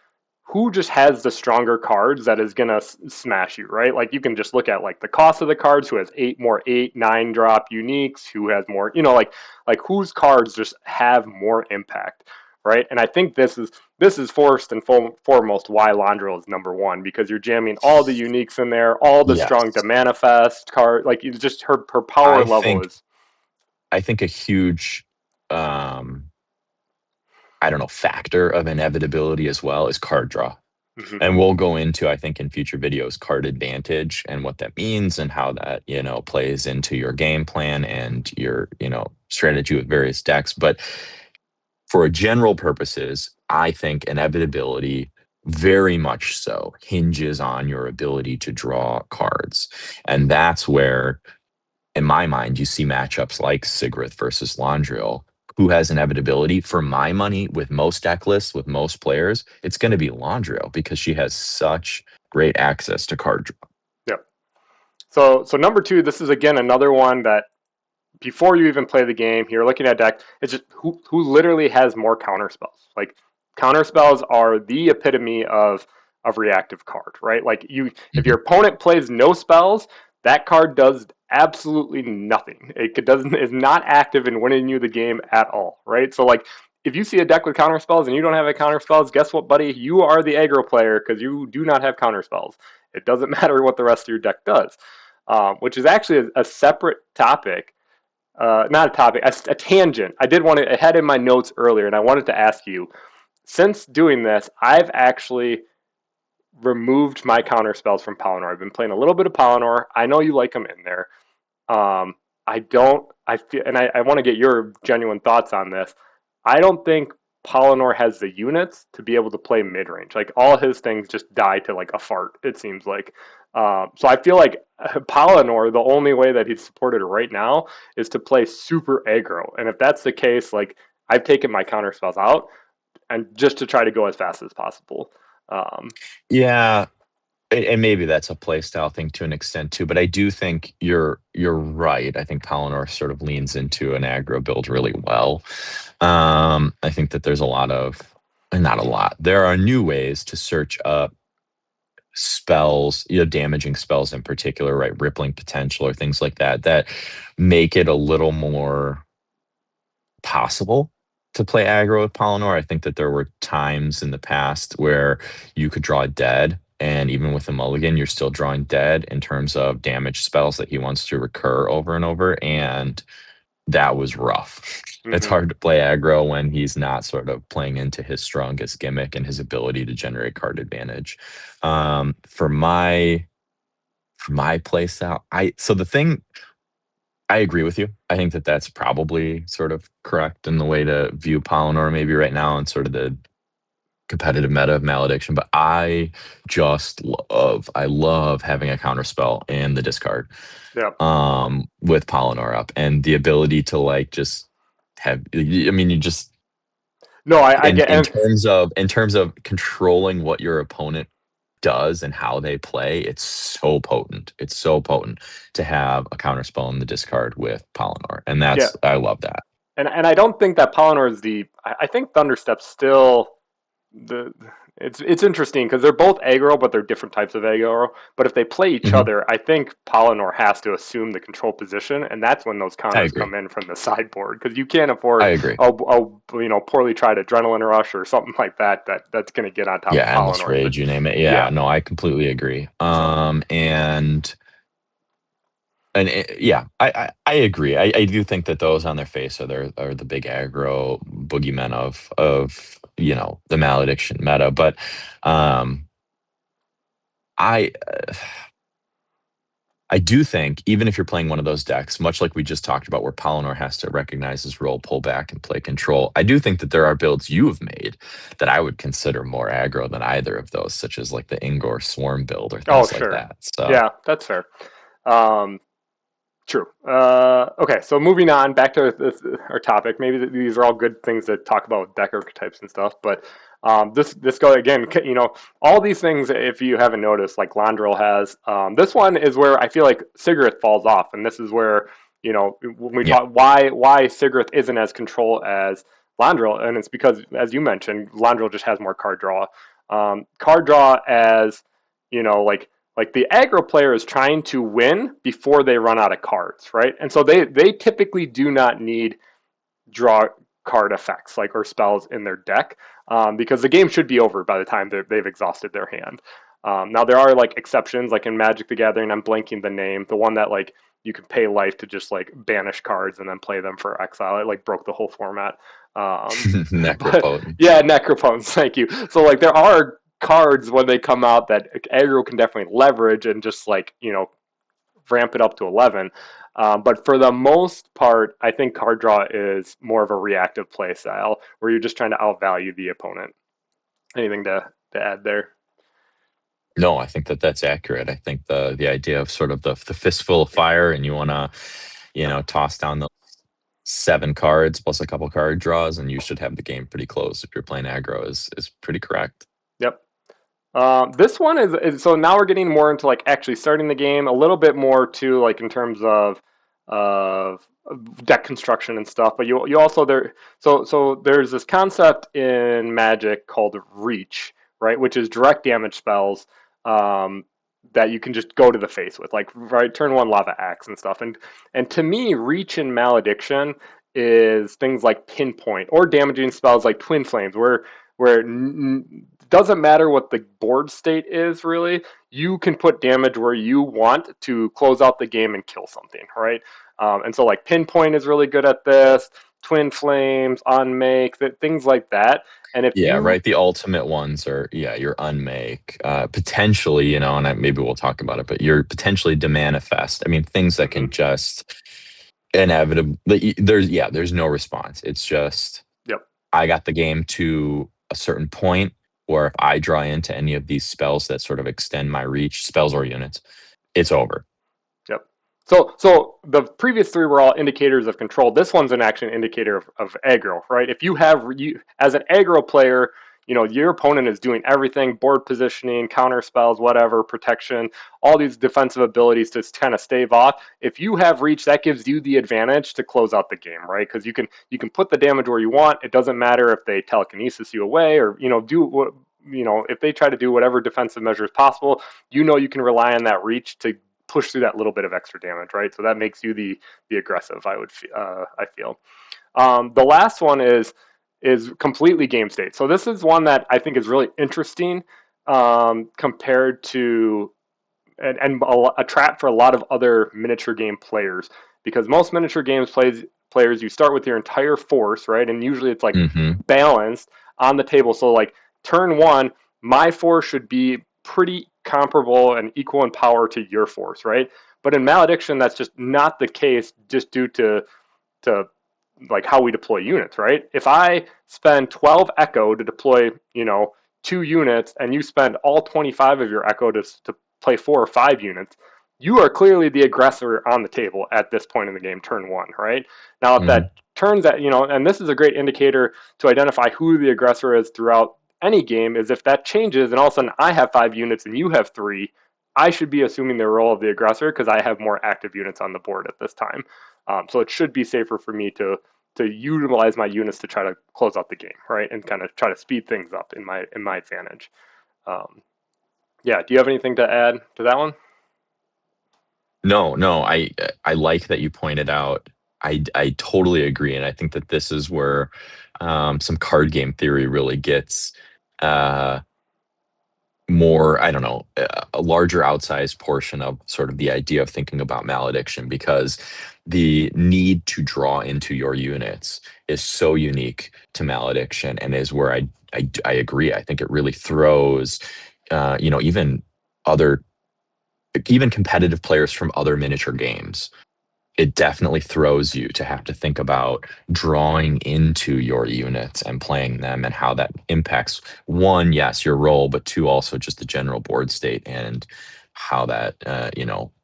who just has the stronger cards that is gonna smash you, right? Like you can just look at like the cost of the cards, who has 8, 9 drop uniques, who has more, like whose cards just have more impact, right? And I think this is first and foremost why Londril is number one, because you're jamming all the uniques in there, all the Yes. strong to manifest card, like it's just her power I level think is. I think a huge um I don't know, factor of inevitability as well is card draw. Mhm. And we'll go into, I think, in future videos, card advantage and what that means and how that, plays into your game plan and your, strategy with various decks. But for general purposes, I think inevitability very much so hinges on your ability to draw cards. And that's where, in my mind, you see matchups like Sigrith versus Londril. Who has inevitability? For my money, with most deck lists, with most players, it's going to be Londril because she has such great access to card draw. Yep. So number two, this is again another one that before you even play the game, you're looking at deck. It's just who literally has more counter spells. Like counter spells are the epitome of reactive card, right? Like if your Mhm. opponent plays no spells, that card does absolutely nothing. It doesn't is not active in winning you the game at all, right? So like if you see a deck with counter spells and you don't have a counter spells, guess what, buddy? You are the aggro player because you do not have counter spells. It doesn't matter what the rest of your deck does, which is actually a separate topic, not a topic, a tangent. I did want to, I had in my notes earlier, and I wanted to ask you, since doing this, I've actually removed my counter spells from Palinor. I've been playing a little bit of Palinor. I know you like them in there. I don't, I feel, and I want to get your genuine thoughts on this. I don't think Palinor has the units to be able to play mid range. Like all his things just die to like a fart, it seems like. So I feel like Palinor, the only way that he's supported right now is to play super aggro. And if that's the case, like I've taken my counter spells out and just to try to go as fast as possible. Um, Yeah, and maybe that's a play style thing to an extent too, but I do think you're right. I think Palinor sort of leans into an aggro build really well. I think that there's a lot of, and not a lot. There are new ways to search up spells, damaging spells in particular, right? Rippling potential or things like that that make it a little more possible to play aggro with Palinor. I think that there were times in the past where you could draw dead, and even with a mulligan, you're still drawing dead in terms of damage spells that he wants to recur over and over, and that was rough. It's mhm. hard to play aggro when he's not sort of playing into his strongest gimmick and his ability to generate card advantage. For my play style, the thing, I agree with you. I think that that's probably sort of correct in the way to view Palinor maybe right now and sort of the competitive meta of Malediction, but I love having a counter spell in the discard Yeah. with Polynor up, and the ability to like just have, I mean, you just No, I get, and in terms of controlling what your opponent does and how they play, it's so potent. It's so potent to have a counter spell in the discard with Polynor, and yeah, I love that. and I don't think that Polynor is the. I think Thunderstep's still the. It's interesting because they're both aggro, but they're different types of aggro. But if they play each Hmm. other, I think Polynor has to assume the control position, and that's when those I counters agree. come in from the sideboard because you can't I afford agree. poorly tried adrenaline rush or something like that. That's going to get on top of Yeah, endless Polynor. rage, you name it. Yeah. Yeah, no, I completely agree. So Yeah, I agree. I do think that those on their face are the big aggro boogeymen of the Malediction meta. But um, I I do think even if you're playing one of those decks, much like we just talked about, where Polynor has to recognize his role, pull back, and play control, I do think that there are builds you have made that I would consider more aggro than either of those, such as like the Ingor Swarm build or oh things like sure, that. So yeah, that's fair. Um, True. Okay, so moving on back to our topic. Maybe these are all good things to talk about with deck archetypes and stuff, but this go again. All these things. If you haven't noticed, like Londril has, this one is where I feel like Sigurith falls off, and this is where when we yeah, talk why Sigurith isn't as control as Londril, and it's because, as you mentioned, Londril just has more card draw. Card draw as like the aggro player is trying to win before they run out of cards, right? And so they typically do not need draw card effects like or spells in their deck because the game should be over by the time they've exhausted their hand. Now there are like exceptions, like in Magic the Gathering. I'm blanking the name, the one that like you can pay life to just like banish cards and then play them for exile. It like broke the whole format. But Necropotence. yeah, Necrophones. Thank you. So like there are cards when they come out that aggro can definitely leverage and just like ramp it up to 11. But for the most part, I think card draw is more of a reactive play style where you're just trying to outvalue the opponent. Anything to add there? No, I think that that's accurate. I think the idea of sort of the fistful of fire, and you want to, toss down the 7 cards plus a couple card draws, and you should have the game pretty close if you're playing aggro. Is pretty correct. Yep. This one is so now we're getting more into like actually starting the game a little bit more too, like in terms of deck construction and stuff. But you also so there's this concept in Magic called Reach, right, which is direct damage spells um, that you can just go to the face with, like right turn one Lava Axe and stuff. And to me, Reach and Malediction is things like Pinpoint or damaging spells like Twin Flames, where doesn't matter what the board state is really. You can put damage where you want to close out the game and kill something, right? And so like Pinpoint is really good at this. Twin Flames, Unmake, things like that. And if Yeah, you right. The ultimate ones are, yeah, your unmake, potentially, and maybe we'll talk about it, but you're potentially to manifest. I mean, things that can Mhm. just inevitably, there's no response. It's just, Yep. I got the game to a certain point, or if I draw into any of these spells that sort of extend my reach, spells or units, it's over. Yep. So the previous three were all indicators of control. This one's an action indicator of aggro, right? If you have you as an aggro player, your opponent is doing everything: board positioning, counter spells, whatever, protection, all these defensive abilities to kind of stave off. If you have reach, that gives you the advantage to close out the game, right? Because you can put the damage where you want. It doesn't matter if they telekinesis you away or do what if they try to do whatever defensive measures possible. You can rely on that reach to push through that little bit of extra damage, right? So that makes you the aggressive. I feel. The last one is completely game state. So this is one that I think is really interesting compared to and a trap for a lot of other miniature game players because most miniature games players you start with your entire force, right, and usually it's like Hmm. balanced on the table. So like turn one, my force should be pretty comparable and equal in power to your force, right? But in Malediction, that's just not the case, just due to like how we deploy units, right? If I spend 12 Echo to deploy, 2 units and you spend all 25 of your echo to play 4 or 5 units, you are clearly the aggressor on the table at this point in the game, turn 1, right? Now, if Hmm. that turns out, and this is a great indicator to identify who the aggressor is throughout any game, is if that changes and all of a sudden I have 5 units and you have 3, I should be assuming the role of the aggressor because I have more active units on the board at this time. So it should be safer for me to utilize my units to try to close out the game, right, and kind of try to speed things up in my advantage. Um, yeah, do you have anything to add to that one? No, no, I like that you pointed out. I totally agree, and I think that this is where some card game theory really gets uh, more, I don't know, a larger outsized portion of sort of the idea of thinking about malediction, because the need to draw into your units is so unique to malediction, and is where I agree. I think it really throws, even other, even competitive players from other miniature games, it definitely throws you to have to think about drawing into your units and playing them, and how that impacts, one, yes, your role, but two, also just the general board state, and how that,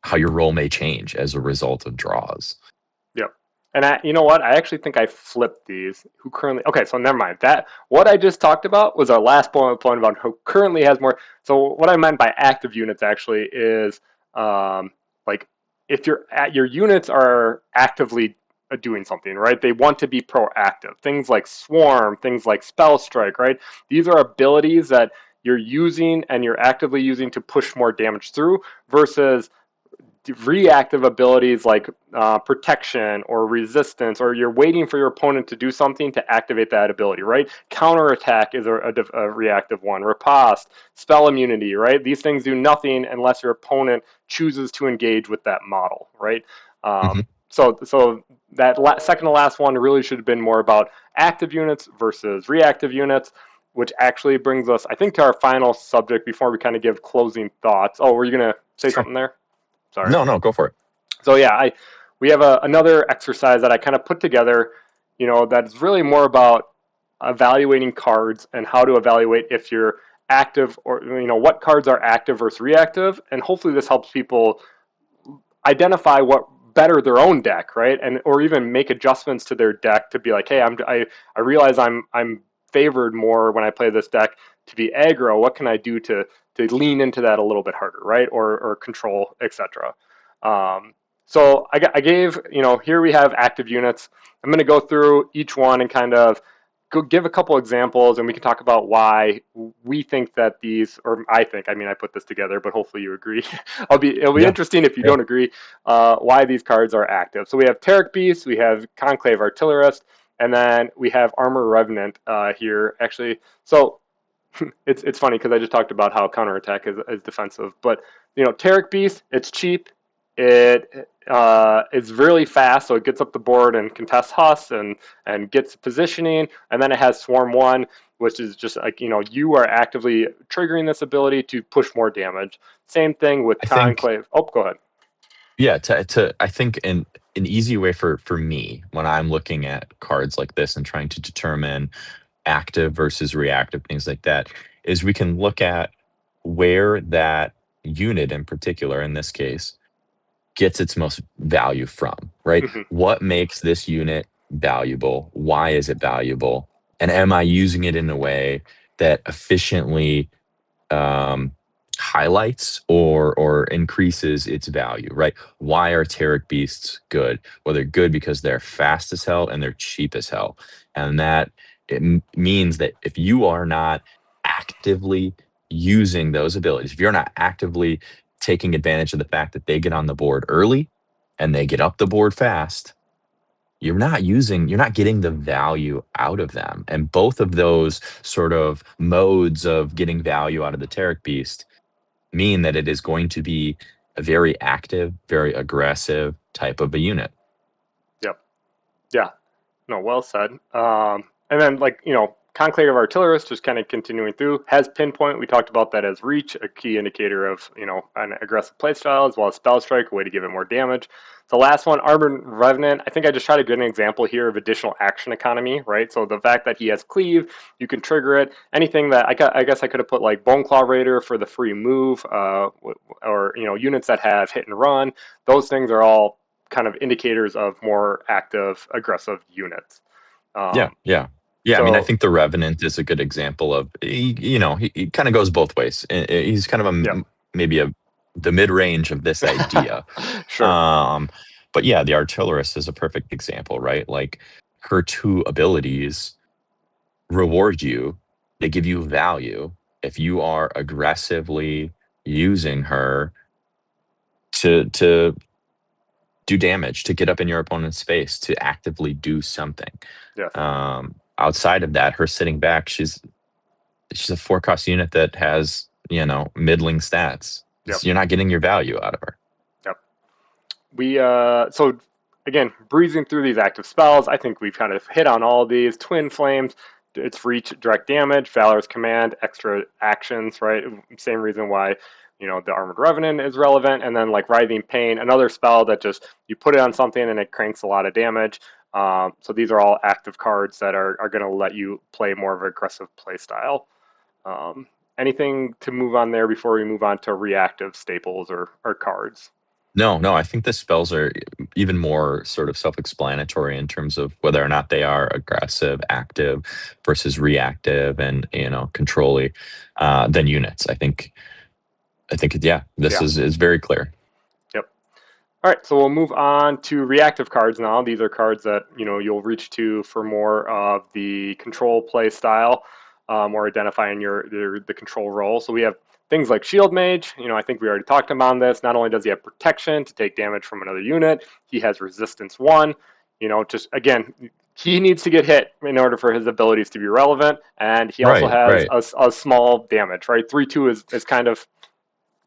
how your role may change as a result of draws. Yep. And you know what? I actually think I flipped these. Who currently? Okay, so never mind. That what I just talked about was our last point about who currently has more. So what I meant by active units actually is like if your units are actively doing something, right? They want to be proactive. Things like swarm, things like spell strike, right? These are abilities that you're using and you're actively using to push more damage through versus reactive abilities like protection or resistance, or you're waiting for your opponent to do something to activate that ability, right? Counterattack is a reactive one. Riposte, spell immunity, right? These things do nothing unless your opponent chooses to engage with that model, right? Hmm. So that second to last one really should have been more about active units versus reactive units, which actually brings us, I think, to our final subject before we kind of give closing thoughts. Oh, were you going to say Sure. something there? Sorry. No, no, go for it. So yeah, we have another exercise that I kind of put together, that's really more about evaluating cards and how to evaluate if you're active, or what cards are active versus reactive, and hopefully this helps people identify what better their own deck, right? And or even make adjustments to their deck to be like, hey, I realize I'm favored more when I play this deck to be aggro. What can I do to lean into that a little bit harder, right? Or control, etc. So I gave, here we have active units. I'm going to go through each one and kind of give a couple examples, and we can talk about why we think that these, or I think, I mean, I put this together, but hopefully you agree. It'll be Yeah. interesting if you Yeah. don't agree, why these cards are active. So we have Terric Beast, we have Conclave Artillerist, and then we have Armor Revenant here, actually. So it's funny because I just talked about how counterattack is defensive, but Terric Beast, it's cheap, it is really fast, so it gets up the board and contests Huss and gets positioning, and then it has Swarm One, which is just like you are actively triggering this ability to push more damage. Same thing with I think, Conclave. Oh, go ahead. yeah, to I think an easy way for me when I'm looking at cards like this and trying to determine active versus reactive, things like that, is we can look at where that unit in particular, in this case, gets its most value from, right? Hmm. What makes this unit valuable? Why is it valuable? And am I using it in a way that efficiently um, highlights or increases its value, right? Why are Terric Beasts good? Well, they're good because they're fast as hell and they're cheap as hell. And that means that if you are not actively using those abilities, if you're not actively taking advantage of the fact that they get on the board early and they get up the board fast, you're not getting the value out of them. And both of those sort of modes of getting value out of the Terric Beast mean that it is going to be a very active, very aggressive type of a unit. Yep. Yeah. No, well said. And then, like, Conclave Artillerist, just kind of continuing through, has Pinpoint. We talked about that as reach, a key indicator of an aggressive playstyle, as well as Spell Strike, a way to give it more damage. The last one, Armored Revenant, I think I just tried to get an example here of additional action economy, right? So the fact that he has Cleave, you can trigger it. Anything that I guess I could have put like Boneclaw Raider for the free move, or units that have hit and run. Those things are all kind of indicators of more active, aggressive units. Yeah, Um, yeah, yeah. I mean, I so think the Revenant is a good example of he kind of goes both ways. He's kind of yeah, maybe the mid range of this idea. sure, Um, but yeah, the Artillerist is a perfect example, right? Like her two abilities reward you, they give you value if you are aggressively using her to do damage, to get up in your opponent's space, to actively do something. yes, Outside of that, her sitting back, she's a 4 cost unit that has, middling stats. yep, You're not getting your value out of her. yep. We so again, breezing through these active spells, I think we've kind of hit on all of these. Twin Flames, it's reach, direct damage. Valor's Command, extra actions, right? Same reason why the Armored Revenant is relevant. And then like Writhing Pain, another spell that just you put it on something and it cranks a lot of damage. So these are all active cards that are going to let you play more of an aggressive play style. Um, Anything to move on there before we move on to reactive staples or cards? No, no, I think the spells are even more sort of self-explanatory in terms of whether or not they are aggressive, active versus reactive, and controlly than units. Yeah, this Yeah. is very clear. Yep. All right, so we'll move on to reactive cards now. These are cards that you'll reach to for more of the control play style, or identifying the control role. So we have things like Shield Mage. I think we already talked about this. Not only does he have protection to take damage from another unit, he has resistance 1. Just again, he needs to get hit in order for his abilities to be relevant, and he also Right, has right. a small damage. Right, 3/2 is kind of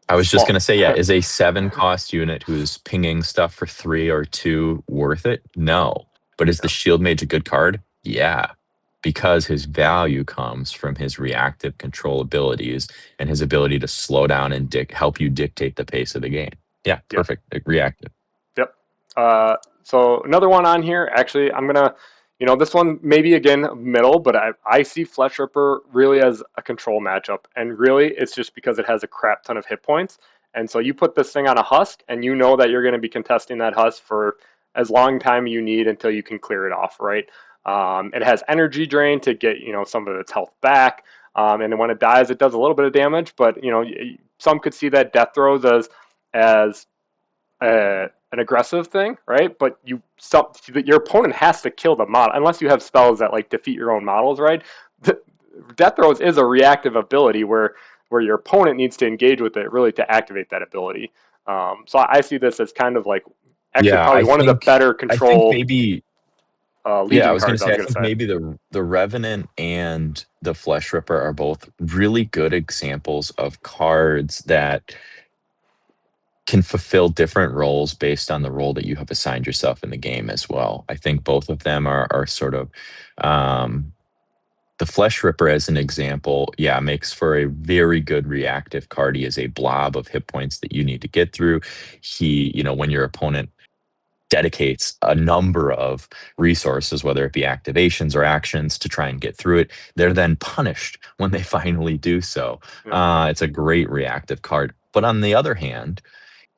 I was just small. gonna say, yeah, is a 7 cost unit who's pinging stuff for 3 or 2 worth it? No. But is the Yeah. Shield Mage a good card? Yeah. Because his value comes from his reactive control abilities and his ability to slow down and help you dictate the pace of the game. Yeah, Yeah. perfect. Reactive. Yep. So another one on here. Actually, I'm gonna, this one maybe again middle, but I see Flesh Ripper really as a control matchup, and really it's just because it has a crap ton of hit points, and so you put this thing on a husk, and you know that you're going to be contesting that husk for as long time you need until you can clear it off, right? It has energy drain to get some of its health back, and then when it dies, it does a little bit of damage, but some could see that death throws as an aggressive thing, right? But your opponent has to kill the model unless you have spells that like defeat your own models, right? The, Death throws is a reactive ability where your opponent needs to engage with it really to activate that ability. So I see this as kind of like actually Yeah, probably one of the better I think control maybe yeah, I Legion was gonna cards. I say was I gonna think say, maybe the Revenant and the Flesh Ripper are both really good examples of cards that can fulfill different roles based on the role that you have assigned yourself in the game as well. I think both of them are sort of um, the Flesh Ripper as an example, yeah, makes for a very good reactive card. He is a blob of hit points that you need to get through. When your opponent dedicates a number of resources, whether it be activations or actions, to try and get through it, they're then punished when they finally do so. yeah, It's a great reactive card. But on the other hand,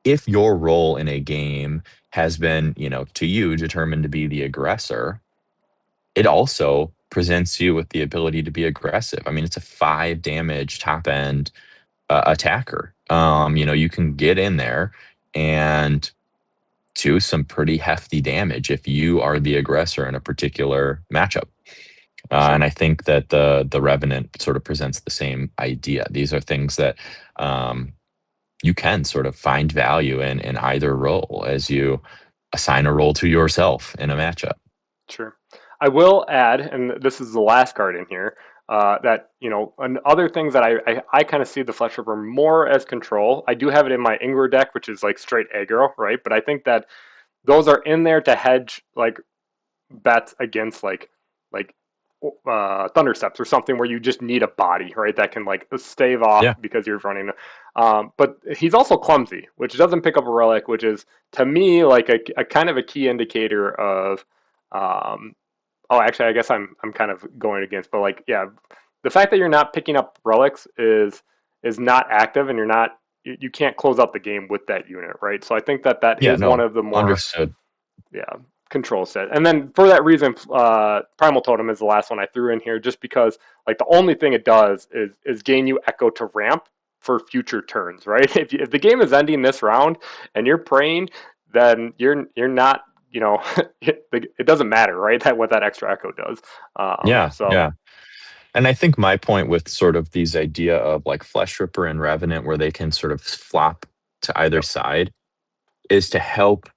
if your role in a game has been, to you, determined to be the aggressor, it also presents you with the ability to be aggressive. I mean, it's a 5 damage top end attacker. You can get in there and do some pretty hefty damage if you are the aggressor in a particular matchup. And sure. I think that the Revenant sort of presents the same idea. These are things that you can sort of find value in either role as you assign a role to yourself in a matchup. Sure. I will add, and this is the last card in here, that, and other things that I kind of see the Flesh Ripper more as control. I do have it in my Ingwer deck, which is like straight aggro, right? But I think that those are in there to hedge like bets against like Thundersteps or something where you just need a body, right? That can like stave off Yeah. because you're running. But he's also clumsy, which doesn't pick up a relic, which is to me like a kind of a key indicator of. Oh, actually, I guess I'm kind of going against, but like, yeah, the fact that you're not picking up relics is not active, and you can't close out the game with that unit, right? So I think that Yeah. is one No. of the more Understood. yeah control set. And then for that reason, Primal Totem is the last one I threw in here, just because like the only thing it does is gain you Echo to ramp for future turns, right? If the game is ending this round and you're praying, then you're not. It doesn't matter, right? That what that extra echo does. Yeah. So Yeah. And I think my point with sort of these idea of like Flesh Ripper and Revenant, where they can sort of flop to either yep, side, is to help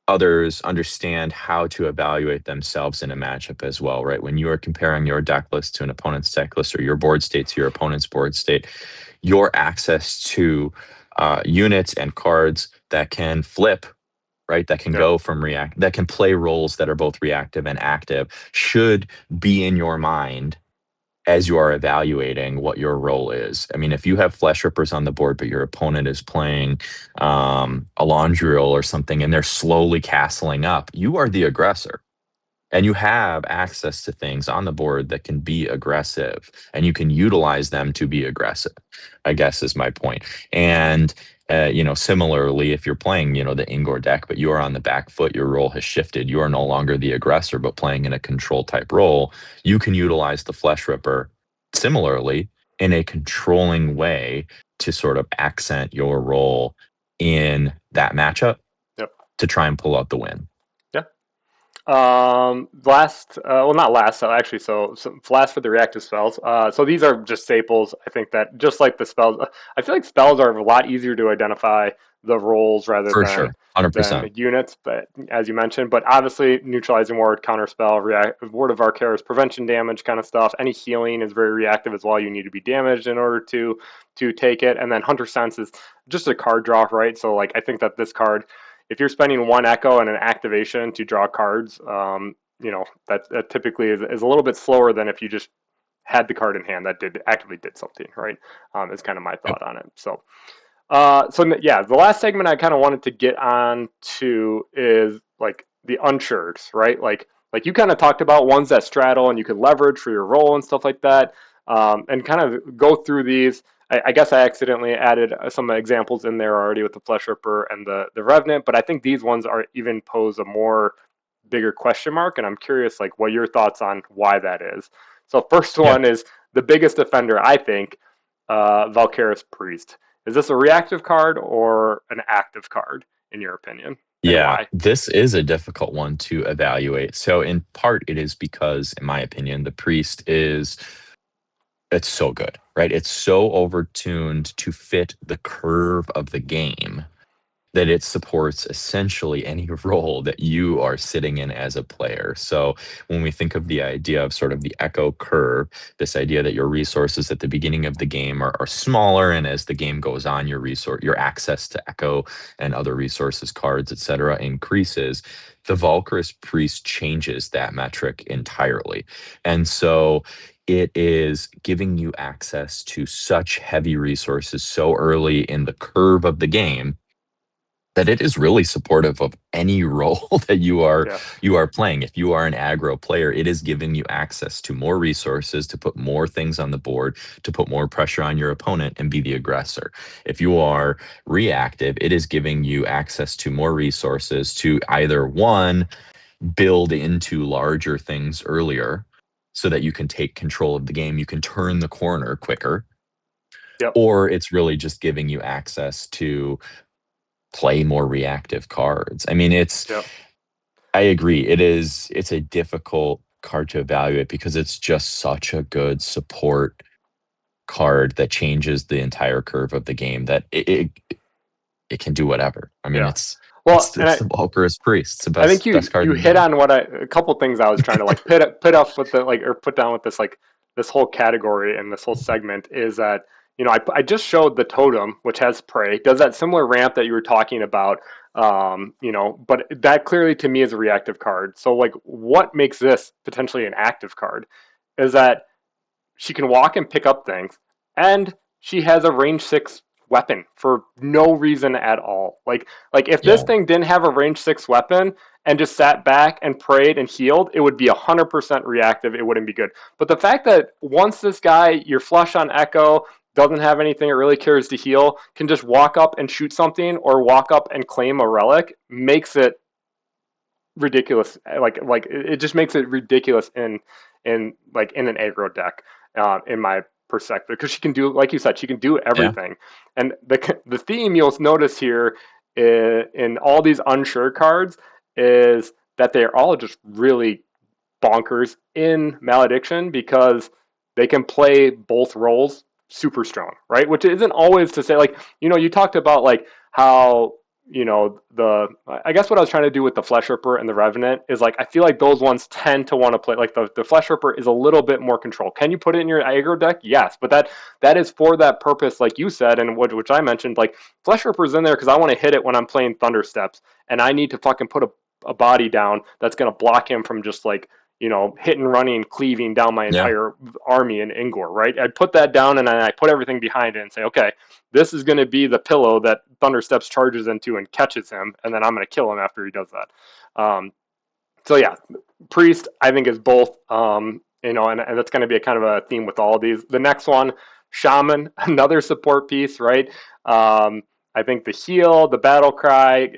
others understand how to evaluate themselves in a matchup as well, right? When you are comparing your deck list to an opponent's deck list or your board state to your opponent's board state, your access to units and cards that can flip, right? That can yep, go from that can play roles that are both reactive and active should be in your mind as you are evaluating what your role is. I mean, if you have flesh rippers on the board, but your opponent is playing a Laundriel or something and they're slowly castling up, you are the aggressor. And you have access to things on the board that can be aggressive and you can utilize them to be aggressive, I guess is my point. And similarly, if you're playing, the Ingor deck, but you are on the back foot, your role has shifted. You are no longer the aggressor, but playing in a control type role. You can utilize the Flesh Ripper similarly in a controlling way to sort of accent your role in that matchup yep, to try and pull out the win. yeah. Well, not last, so actually, so last for the reactive spells. So these are just staples. I think that just like the spells, I feel like spells are a lot easier to identify the roles rather For sure. than 100%. units. But as you mentioned, but obviously neutralizing ward, counter spell, ward of Arcaris, prevention damage kind of stuff. Any healing is very reactive as well. You need to be damaged in order to take it. And then Hunter Sense is just a card draw, right? So like I think that this card, if you're spending one echo and an activation to draw cards, that typically is a little bit slower than if you just had the card in hand that actively did something, right? Is kind of my Yep. thought on it. So yeah, the last segment I kind of wanted to get on to is like the unsureds, right? Like you kind of talked about ones that straddle and you can leverage for your role and stuff like that, and kind of go through these. I guess I accidentally added some examples in there already with the Flesh Ripper and the Revenant, but I think these ones are even pose a more bigger question mark, and I'm curious like what your thoughts on why that is. So first Yeah. one is the biggest offender, I think, Valkyris Priest. Is this a reactive card or an active card, in your opinion, and Yeah, why? this is a difficult one to evaluate. So in part it is because, in my opinion, the priest it's so good, right? It's so overtuned to fit the curve of the game that it supports essentially any role that you are sitting in as a player. So when we think of the idea of sort of the echo curve, this idea that your resources at the beginning of the game are smaller, and as the game goes on, your access to echo and other resources, cards, etc., increases. The Valkyr's Priest changes that metric entirely. And so it is giving you access to such heavy resources so early in the curve of the game that it is really supportive of any role that Yeah, you are playing. If you are an aggro player, it is giving you access to more resources to put more things on the board, to put more pressure on your opponent and be the aggressor. If you are reactive, it is giving you access to more resources to either one, build into larger things earlier so that you can take control of the game, you can turn the corner quicker, yep, or it's really just giving you access to play more reactive cards. I mean, yep, I agree. It's a difficult card to evaluate because it's just such a good support card that changes the entire curve of the game that it can do whatever. I mean, yeah. it's Well, and the Valkyr's Priest. It's the I think best card you in the hit game. on a couple things I was trying to like put up with the like or put down with this like this whole category and this whole segment is that I just showed the totem, which has prey, does that similar ramp that you were talking about. But that clearly to me is a reactive card. So like, what makes this potentially an active card is that she can walk and pick up things, and she has a range 6 weapon for no reason at all. Like if this Yeah. thing didn't have a range 6 weapon and just sat back and prayed and healed, it would be 100% reactive. It wouldn't be good. But the fact that once this guy, you're flush on Echo, doesn't have anything it really cares to heal, can just walk up and shoot something or walk up and claim a relic, makes it ridiculous. Like it just makes it ridiculous in an aggro deck, in my perspective, because she can do, like you said, she can do Yeah. everything. And the theme you'll notice here in all these unsure cards is that they're all just really bonkers in Malediction because they can play both roles super strong, right? Which isn't always to say, like, you talked about like how, I guess what I was trying to do with the Flesh Ripper and the Revenant is like, I feel like those ones tend to want to play, like the Flesh Ripper is a little bit more control. Can you put it in your aggro deck? Yes, but that is for that purpose, like you said, and which I mentioned, like Flesh Ripper's in there because I want to hit it when I'm playing Thunder Steps, and I need to fucking put a body down that's going to block him from just like, hit and running, cleaving down my Yeah. entire army in Ingor, right? I put that down and then I put everything behind it and say, okay, this is going to be the pillow that Thundersteps charges into and catches him, and then I'm going to kill him after he does that. So yeah, Priest I think is both, and that's going to be a kind of a theme with all of these. The next one, Shaman, another support piece, right? I think the heal, the battle cry,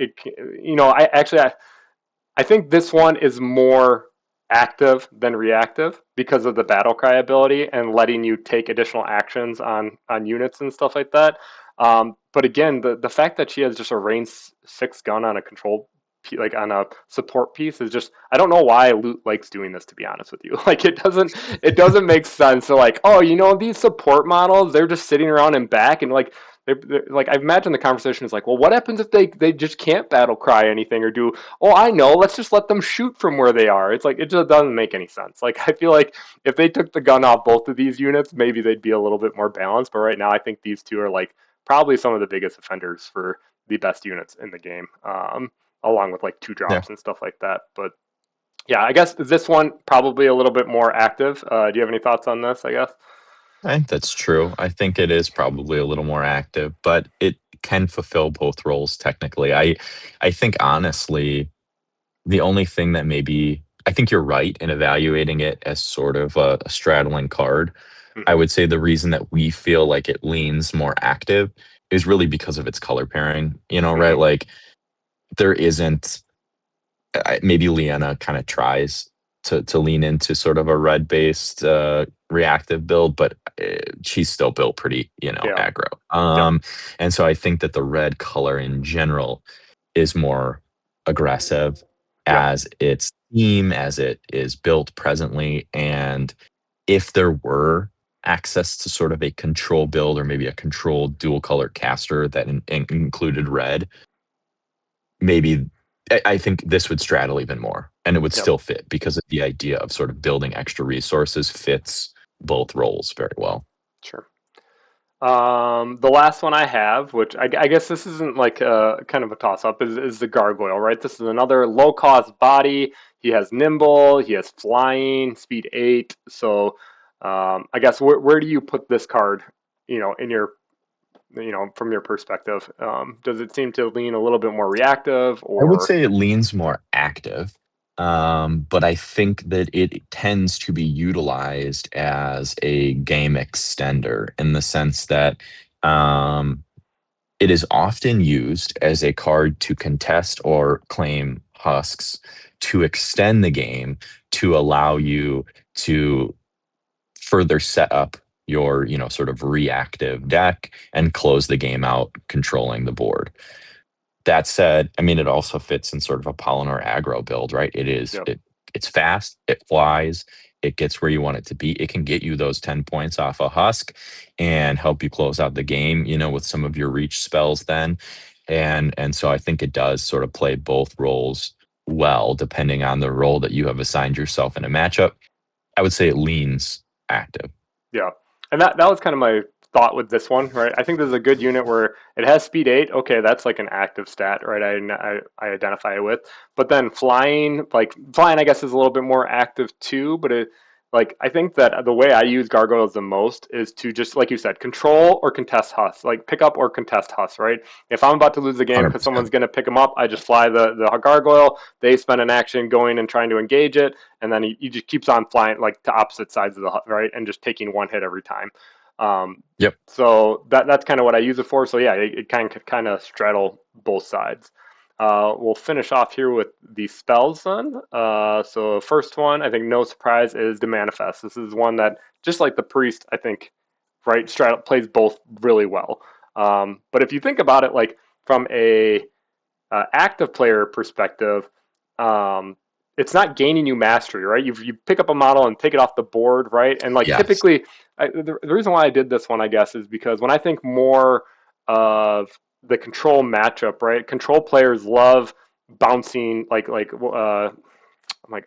I think this one is more active than reactive because of the battle cry ability and letting you take additional actions on units and stuff like that. But again, the fact that she has just a range 6 gun on a control, like on a support piece, is just, I don't know why Loot likes doing this, to be honest with you. Like it doesn't make sense. So like, oh, these support models, they're just sitting around and back and like, like I imagine the conversation is like, well, what happens if they just can't battle cry anything or do? Oh, I know. Let's just let them shoot from where they are. It's like it just doesn't make any sense. Like I feel like if they took the gun off both of these units, maybe they'd be a little bit more balanced. But right now, I think these two are like probably some of the biggest offenders for the best units in the game, along with like 2 drops Yeah. and stuff like that. But yeah, I guess this one probably a little bit more active. Do you have any thoughts on this? I guess. I think that's true. I think it is probably a little more active, but it can fulfill both roles technically. I think honestly, the only thing that maybe I think you're right in evaluating it as sort of a straddling card. I Mm-hmm. would say the reason that we feel like it leans more active is really because of its color pairing, right? Mm-hmm. Like there isn't maybe Leanna kind of tries to lean into sort of a red based reactive build, but she's still built pretty Yeah. aggro. Yep. And so I think that the red color in general is more aggressive Yep. as its theme, as it is built presently, and if there were access to sort of a control build or maybe a controlled dual color caster that included red, maybe I think this would straddle even more and it would Yep. still fit because of the idea of sort of building extra resources fits both roles very well. Sure. The last one I have, which I guess this isn't like a kind of a toss up, is the gargoyle, right? This is another low cost body. He has nimble, he has flying, speed 8. So I guess where do you put this card? In your, from your perspective, does it seem to lean a little bit more reactive I would or? say it leans more active, but I think that it tends to be utilized as a game extender in the sense that um, it is often used as a card to contest or claim husks to extend the game to allow you to further set up your, sort of reactive deck and close the game out controlling the board. That said, I mean, it also fits in sort of a Polinar aggro build, right? Yep. It's fast, it flies, it gets where you want it to be. It can get you those 10 points off a husk and help you close out the game, with some of your reach spells then. And so I think it does sort of play both roles well, depending on the role that you have assigned yourself in a matchup. I would say it leans active. Yeah, and that was kind of my thought with this one, right? I think this is a good unit where it has speed 8. Okay, that's like an active stat, right? I identify it with. But then flying, I guess is a little bit more active too. But I think that the way I use gargoyles the most is to just, like you said, control or contest Huss, like pick up or contest Huss, right? If I'm about to lose the game because someone's 100%. going to pick them up, I just fly the gargoyle. They spend an action going and trying to engage it, and then he just keeps on flying like to opposite sides of the hut, right, and just taking one hit every time. Yep. So that's kind of what I use it for. So yeah, it kind of straddle both sides. We'll finish off here with the spells then. So first one, I think no surprise, is the manifest. This is one that, just like the priest, I think, right, straddle plays both really well. But if you think about it, like from a active player perspective, it's not gaining you mastery, right? You pick up a model and take it off the board, right? And like Yes. typically, the reason why I did this one, I guess, is because when I think more of the control matchup, right? Control players love bouncing like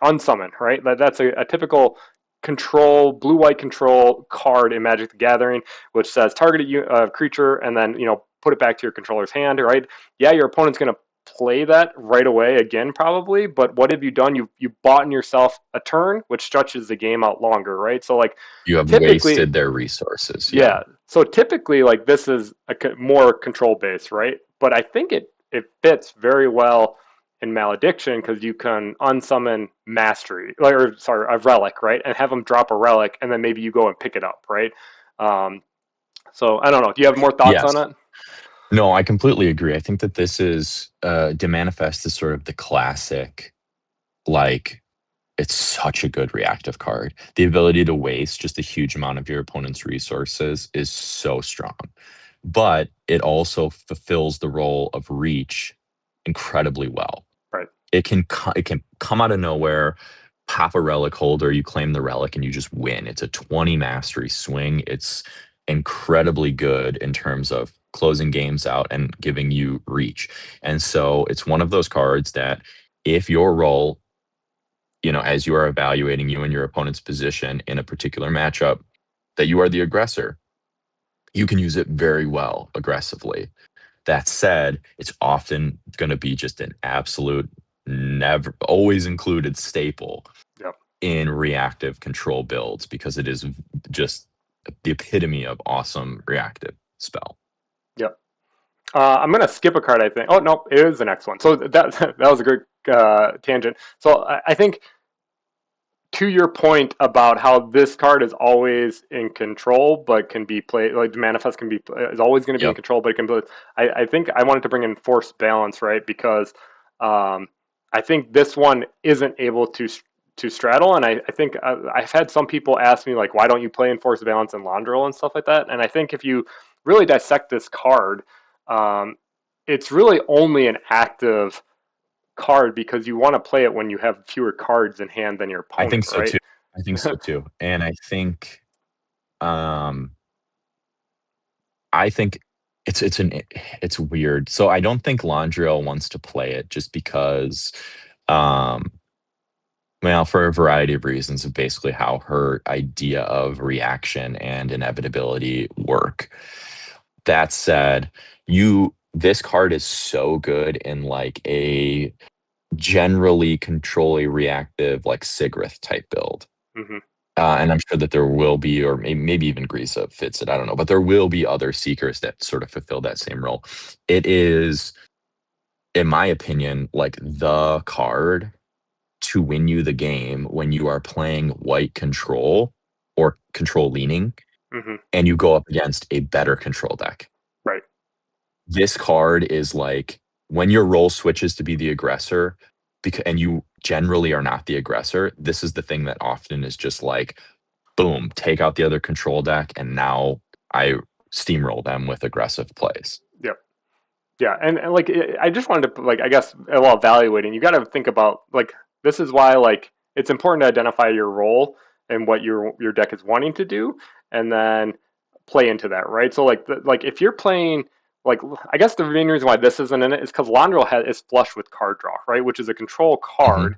unsummon, right? That's a typical control blue white control card in Magic the Gathering, which says target a creature and then put it back to your controller's hand, right? Yeah, your opponent's going to play that right away again probably, but what have you done? You bought in yourself a turn, which stretches the game out longer, right? So like You have typically, wasted their resources. Yeah. yeah. So typically, like this is a more control based, right? But I think it fits very well in Malediction because you can unsummon mastery, or sorry, a relic, right, and have them drop a relic, and then maybe you go and pick it up, right? Um, so I don't know. Do you have more thoughts on Yes. it? No, I completely agree. I think that this is De Manifest is sort of the classic, like, it's such a good reactive card. The ability to waste just a huge amount of your opponent's resources is so strong. But it also fulfills the role of reach incredibly well. Right. It can come out of nowhere, pop a relic holder, you claim the relic, and you just win. It's a 20 mastery swing. It's incredibly good in terms of closing games out and giving you reach. And so it's one of those cards that if your role, as you are evaluating you and your opponent's position in a particular matchup, that you are the aggressor, you can use it very well aggressively. That said, it's often going to be just an absolute, never, always included staple Yep. in reactive control builds because it is just the epitome of awesome reactive spell. Yep. I'm gonna skip a card. I think. Oh no, it is the next one. So that that was a great tangent. So I think, to your point about how this card is always in control, but can be played, like the manifest can be, is always going to be in Yep. control, but it can be. I think I wanted to bring in force balance, right? Because I think this one isn't able to straddle, and I think I've had some people ask me like, why don't you play in force balance and Londril and stuff like that? And I think if you really dissect this card, um, it's really only an active card because you want to play it when you have fewer cards in hand than your I think opponent, so right? too. I think so too. And um I think it's weird. So I don't think Londriel wants to play it just because um well, for a variety of reasons of basically how her idea of reaction and inevitability work. That said, this card is so good in like a generally control a reactive like Sigrith type build. Hmm. And I'm sure that there will be, or maybe even Grisa fits it. I don't know, but there will be other seekers that sort of fulfill that same role. It is, in my opinion, like the card to win you the game when you are playing white control or control leaning, Hmm. and you go up against a better control deck. Right. This card is like when your role switches to be the aggressor, because and you generally are not the aggressor. This is the thing that often is just like, boom, take out the other control deck, and now I steamroll them with aggressive plays. Yep. Yeah. And like, I just wanted to, like, I guess, while evaluating, you got to think about, like, this is why, like, it's important to identify your role and what your deck is wanting to do, and then play into that, right? So, like, like if you're playing, like, I guess the main reason why this isn't in it is because Londril is flush with card draw, right? Which is a control card. Mhm.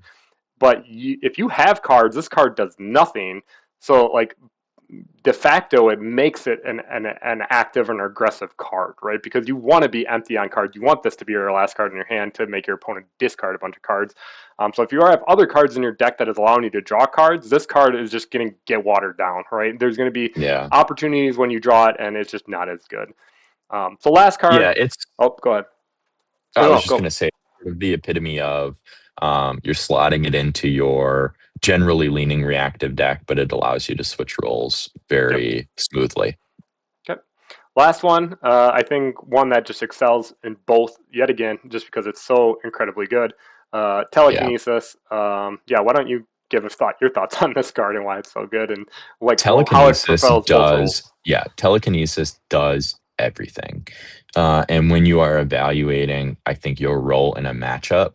But if you have cards, this card does nothing. So, like, de facto it makes it an active and aggressive card, right? Because you want to be empty on cards. You want this to be your last card in your hand to make your opponent discard a bunch of cards. So if you have other cards in your deck that is allowing you to draw cards, this card is just going to get watered down, right? There's going to be Yeah. opportunities when you draw it, and it's just not as good. So last card. Yeah, it's Oh, go ahead. I No, was no, just go. gonna say sort of the epitome of you're slotting it into your generally leaning reactive deck, but it allows you to switch roles Yep. very smoothly. Okay. Last one. I think one that just excels in both yet again, just because it's so incredibly good. Yeah. Telekinesis. Yeah. Why don't you give us your thoughts on this card and why it's so good and like how it Telekinesis fulfills both roles. telekinesis does everything. And when you are evaluating, I think, your role in a matchup,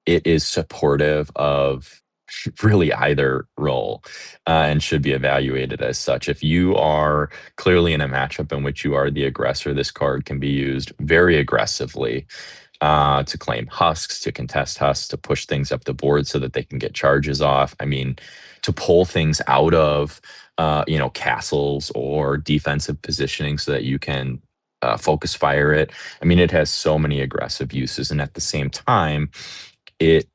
it is supportive of really either role, and should be evaluated as such. If you are clearly in a matchup in which you are the aggressor, this card can be used very aggressively to claim husks, to contest husks, to push things up the board so that they can get charges off. I mean, to pull things out of, castles or defensive positioning so that you can focus fire it. I mean, it has so many aggressive uses, and at the same time, it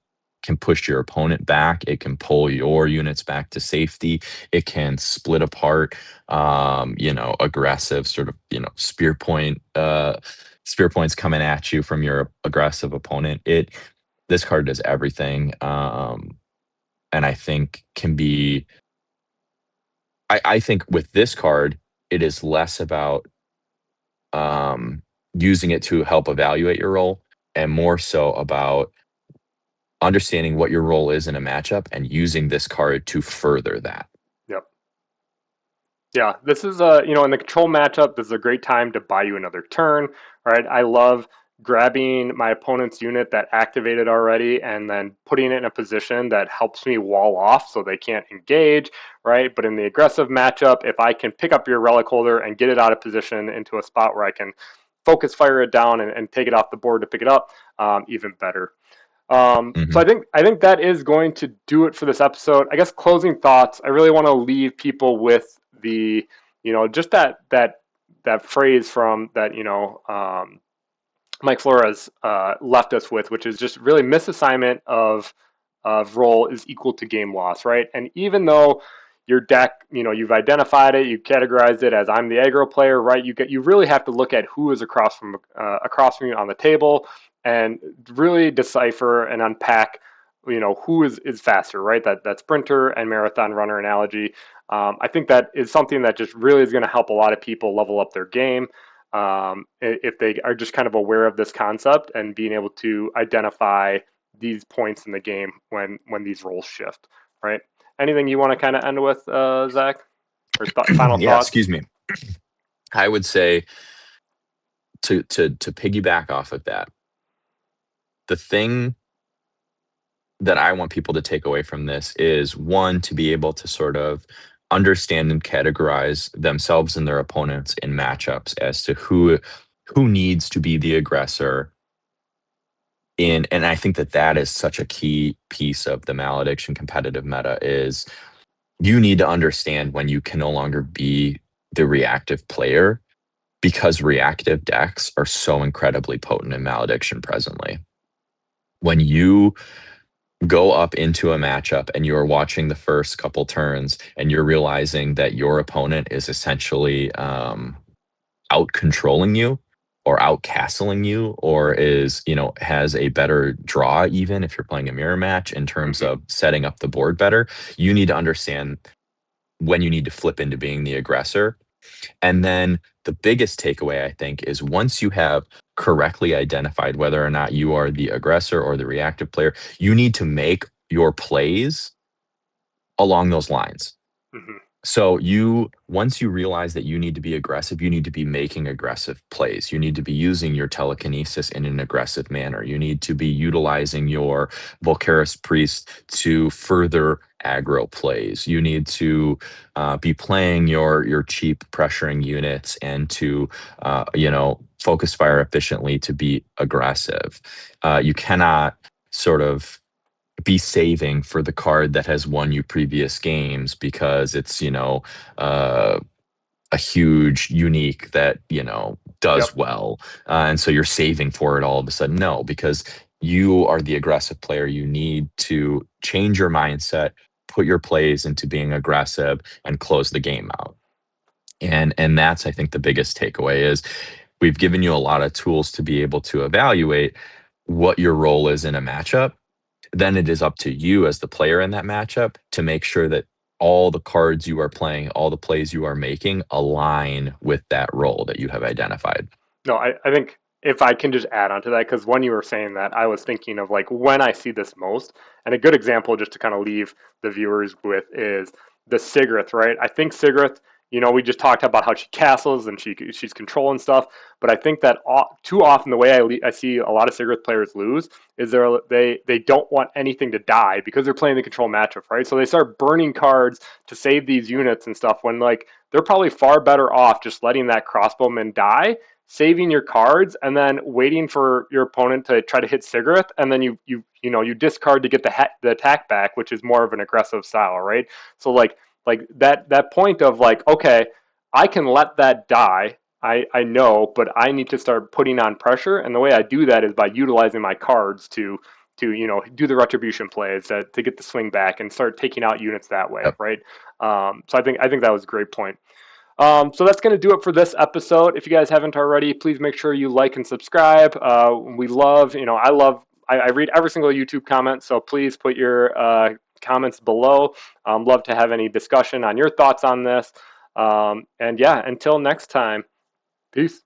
can push your opponent back. It can pull your units back to safety. It can split apart, aggressive sort of, spear points coming at you from your aggressive opponent. This card does everything, and I think can be. I think with this card, it is less about using it to help evaluate your role, and more so about understanding what your role is in a matchup and using this card to further that. Yep. Yeah, this is in the control matchup, this is a great time to buy you another turn. Right? I love grabbing my opponent's unit that activated already and then putting it in a position that helps me wall off so they can't engage, right? But in the aggressive matchup, if I can pick up your relic holder and get it out of position into a spot where I can focus fire it down and take it off the board to pick it up, even better. So Mhm. I think that is going to do it for this episode. I guess closing thoughts. I really want to leave people with the, just that phrase from that Mike Flores left us with, which is just really misassignment of role is equal to game loss, right? And even though your deck, you've identified it, you've categorized it as I'm the aggro player, right? You really have to look at who is across from you on the table and really decipher and unpack, who is faster, right? That sprinter and marathon runner analogy. I think that is something that just really is going to help a lot of people level up their game if they are just kind of aware of this concept and being able to identify these points in the game when these roles shift, right? Anything you want to kind of end with, Zach, or final Yeah, thoughts? excuse me. I would say to piggyback off of that, the thing that I want people to take away from this is, one, to be able to sort of understand and categorize themselves and their opponents in matchups as to who needs to be the aggressor in. And I think that is such a key piece of the Malediction competitive meta is you need to understand when you can no longer be the reactive player, because reactive decks are so incredibly potent in Malediction presently. When you go up into a matchup and you're watching the first couple turns and you're realizing that your opponent is essentially out controlling you or out castling you, or is, has a better draw, even if you're playing a mirror match in terms Mm-hmm. of setting up the board better, you need to understand when you need to flip into being the aggressor. And then the biggest takeaway, I think, is once you have correctly identified whether or not you are the aggressor or the reactive player, you need to make your plays along those lines. Mm-hmm. So once you realize that you need to be aggressive, you need to be making aggressive plays. You need to be using your telekinesis in an aggressive manner. You need to be utilizing your Volcaris Priest to further aggro plays. You need to be playing your cheap pressuring units and to focus fire efficiently to be aggressive. You cannot sort of be saving for the card that has won you previous games because it's, a huge unique that, does Yep. well. And so you're saving for it all of a sudden. No, because you are the aggressive player. You need to change your mindset, put your plays into being aggressive, and close the game out. And that's, I think, the biggest takeaway is we've given you a lot of tools to be able to evaluate what your role is in a matchup. Then it is up to you as the player in that matchup to make sure that all the cards you are playing, all the plays you are making align with that role that you have identified. No, I think if I can just add on to that, because when you were saying that, I was thinking of like when I see this most, and a good example just to kind of leave the viewers with is the Sigrith, right? I think Sigrith, we just talked about how she castles and she's controlling stuff, but I think that too often the way I see a lot of Sigrith players lose is they don't want anything to die because they're playing the control matchup, right? So they start burning cards to save these units and stuff when like they're probably far better off just letting that crossbowman die, saving your cards, and then waiting for your opponent to try to hit Sigrith, and then you discard to get the attack back, which is more of an aggressive style, right? So like that point of like, okay, I can let that die. I know, but I need to start putting on pressure, and the way I do that is by utilizing my cards to do the retribution plays to get the swing back and start taking out units that way, Yep. right? So I think that was a great point. So that's going to do it for this episode. If you guys haven't already, please make sure you like and subscribe. We love, I read every single YouTube comment, so please put your comments below. Love to have any discussion on your thoughts on this. And yeah, until next time, peace.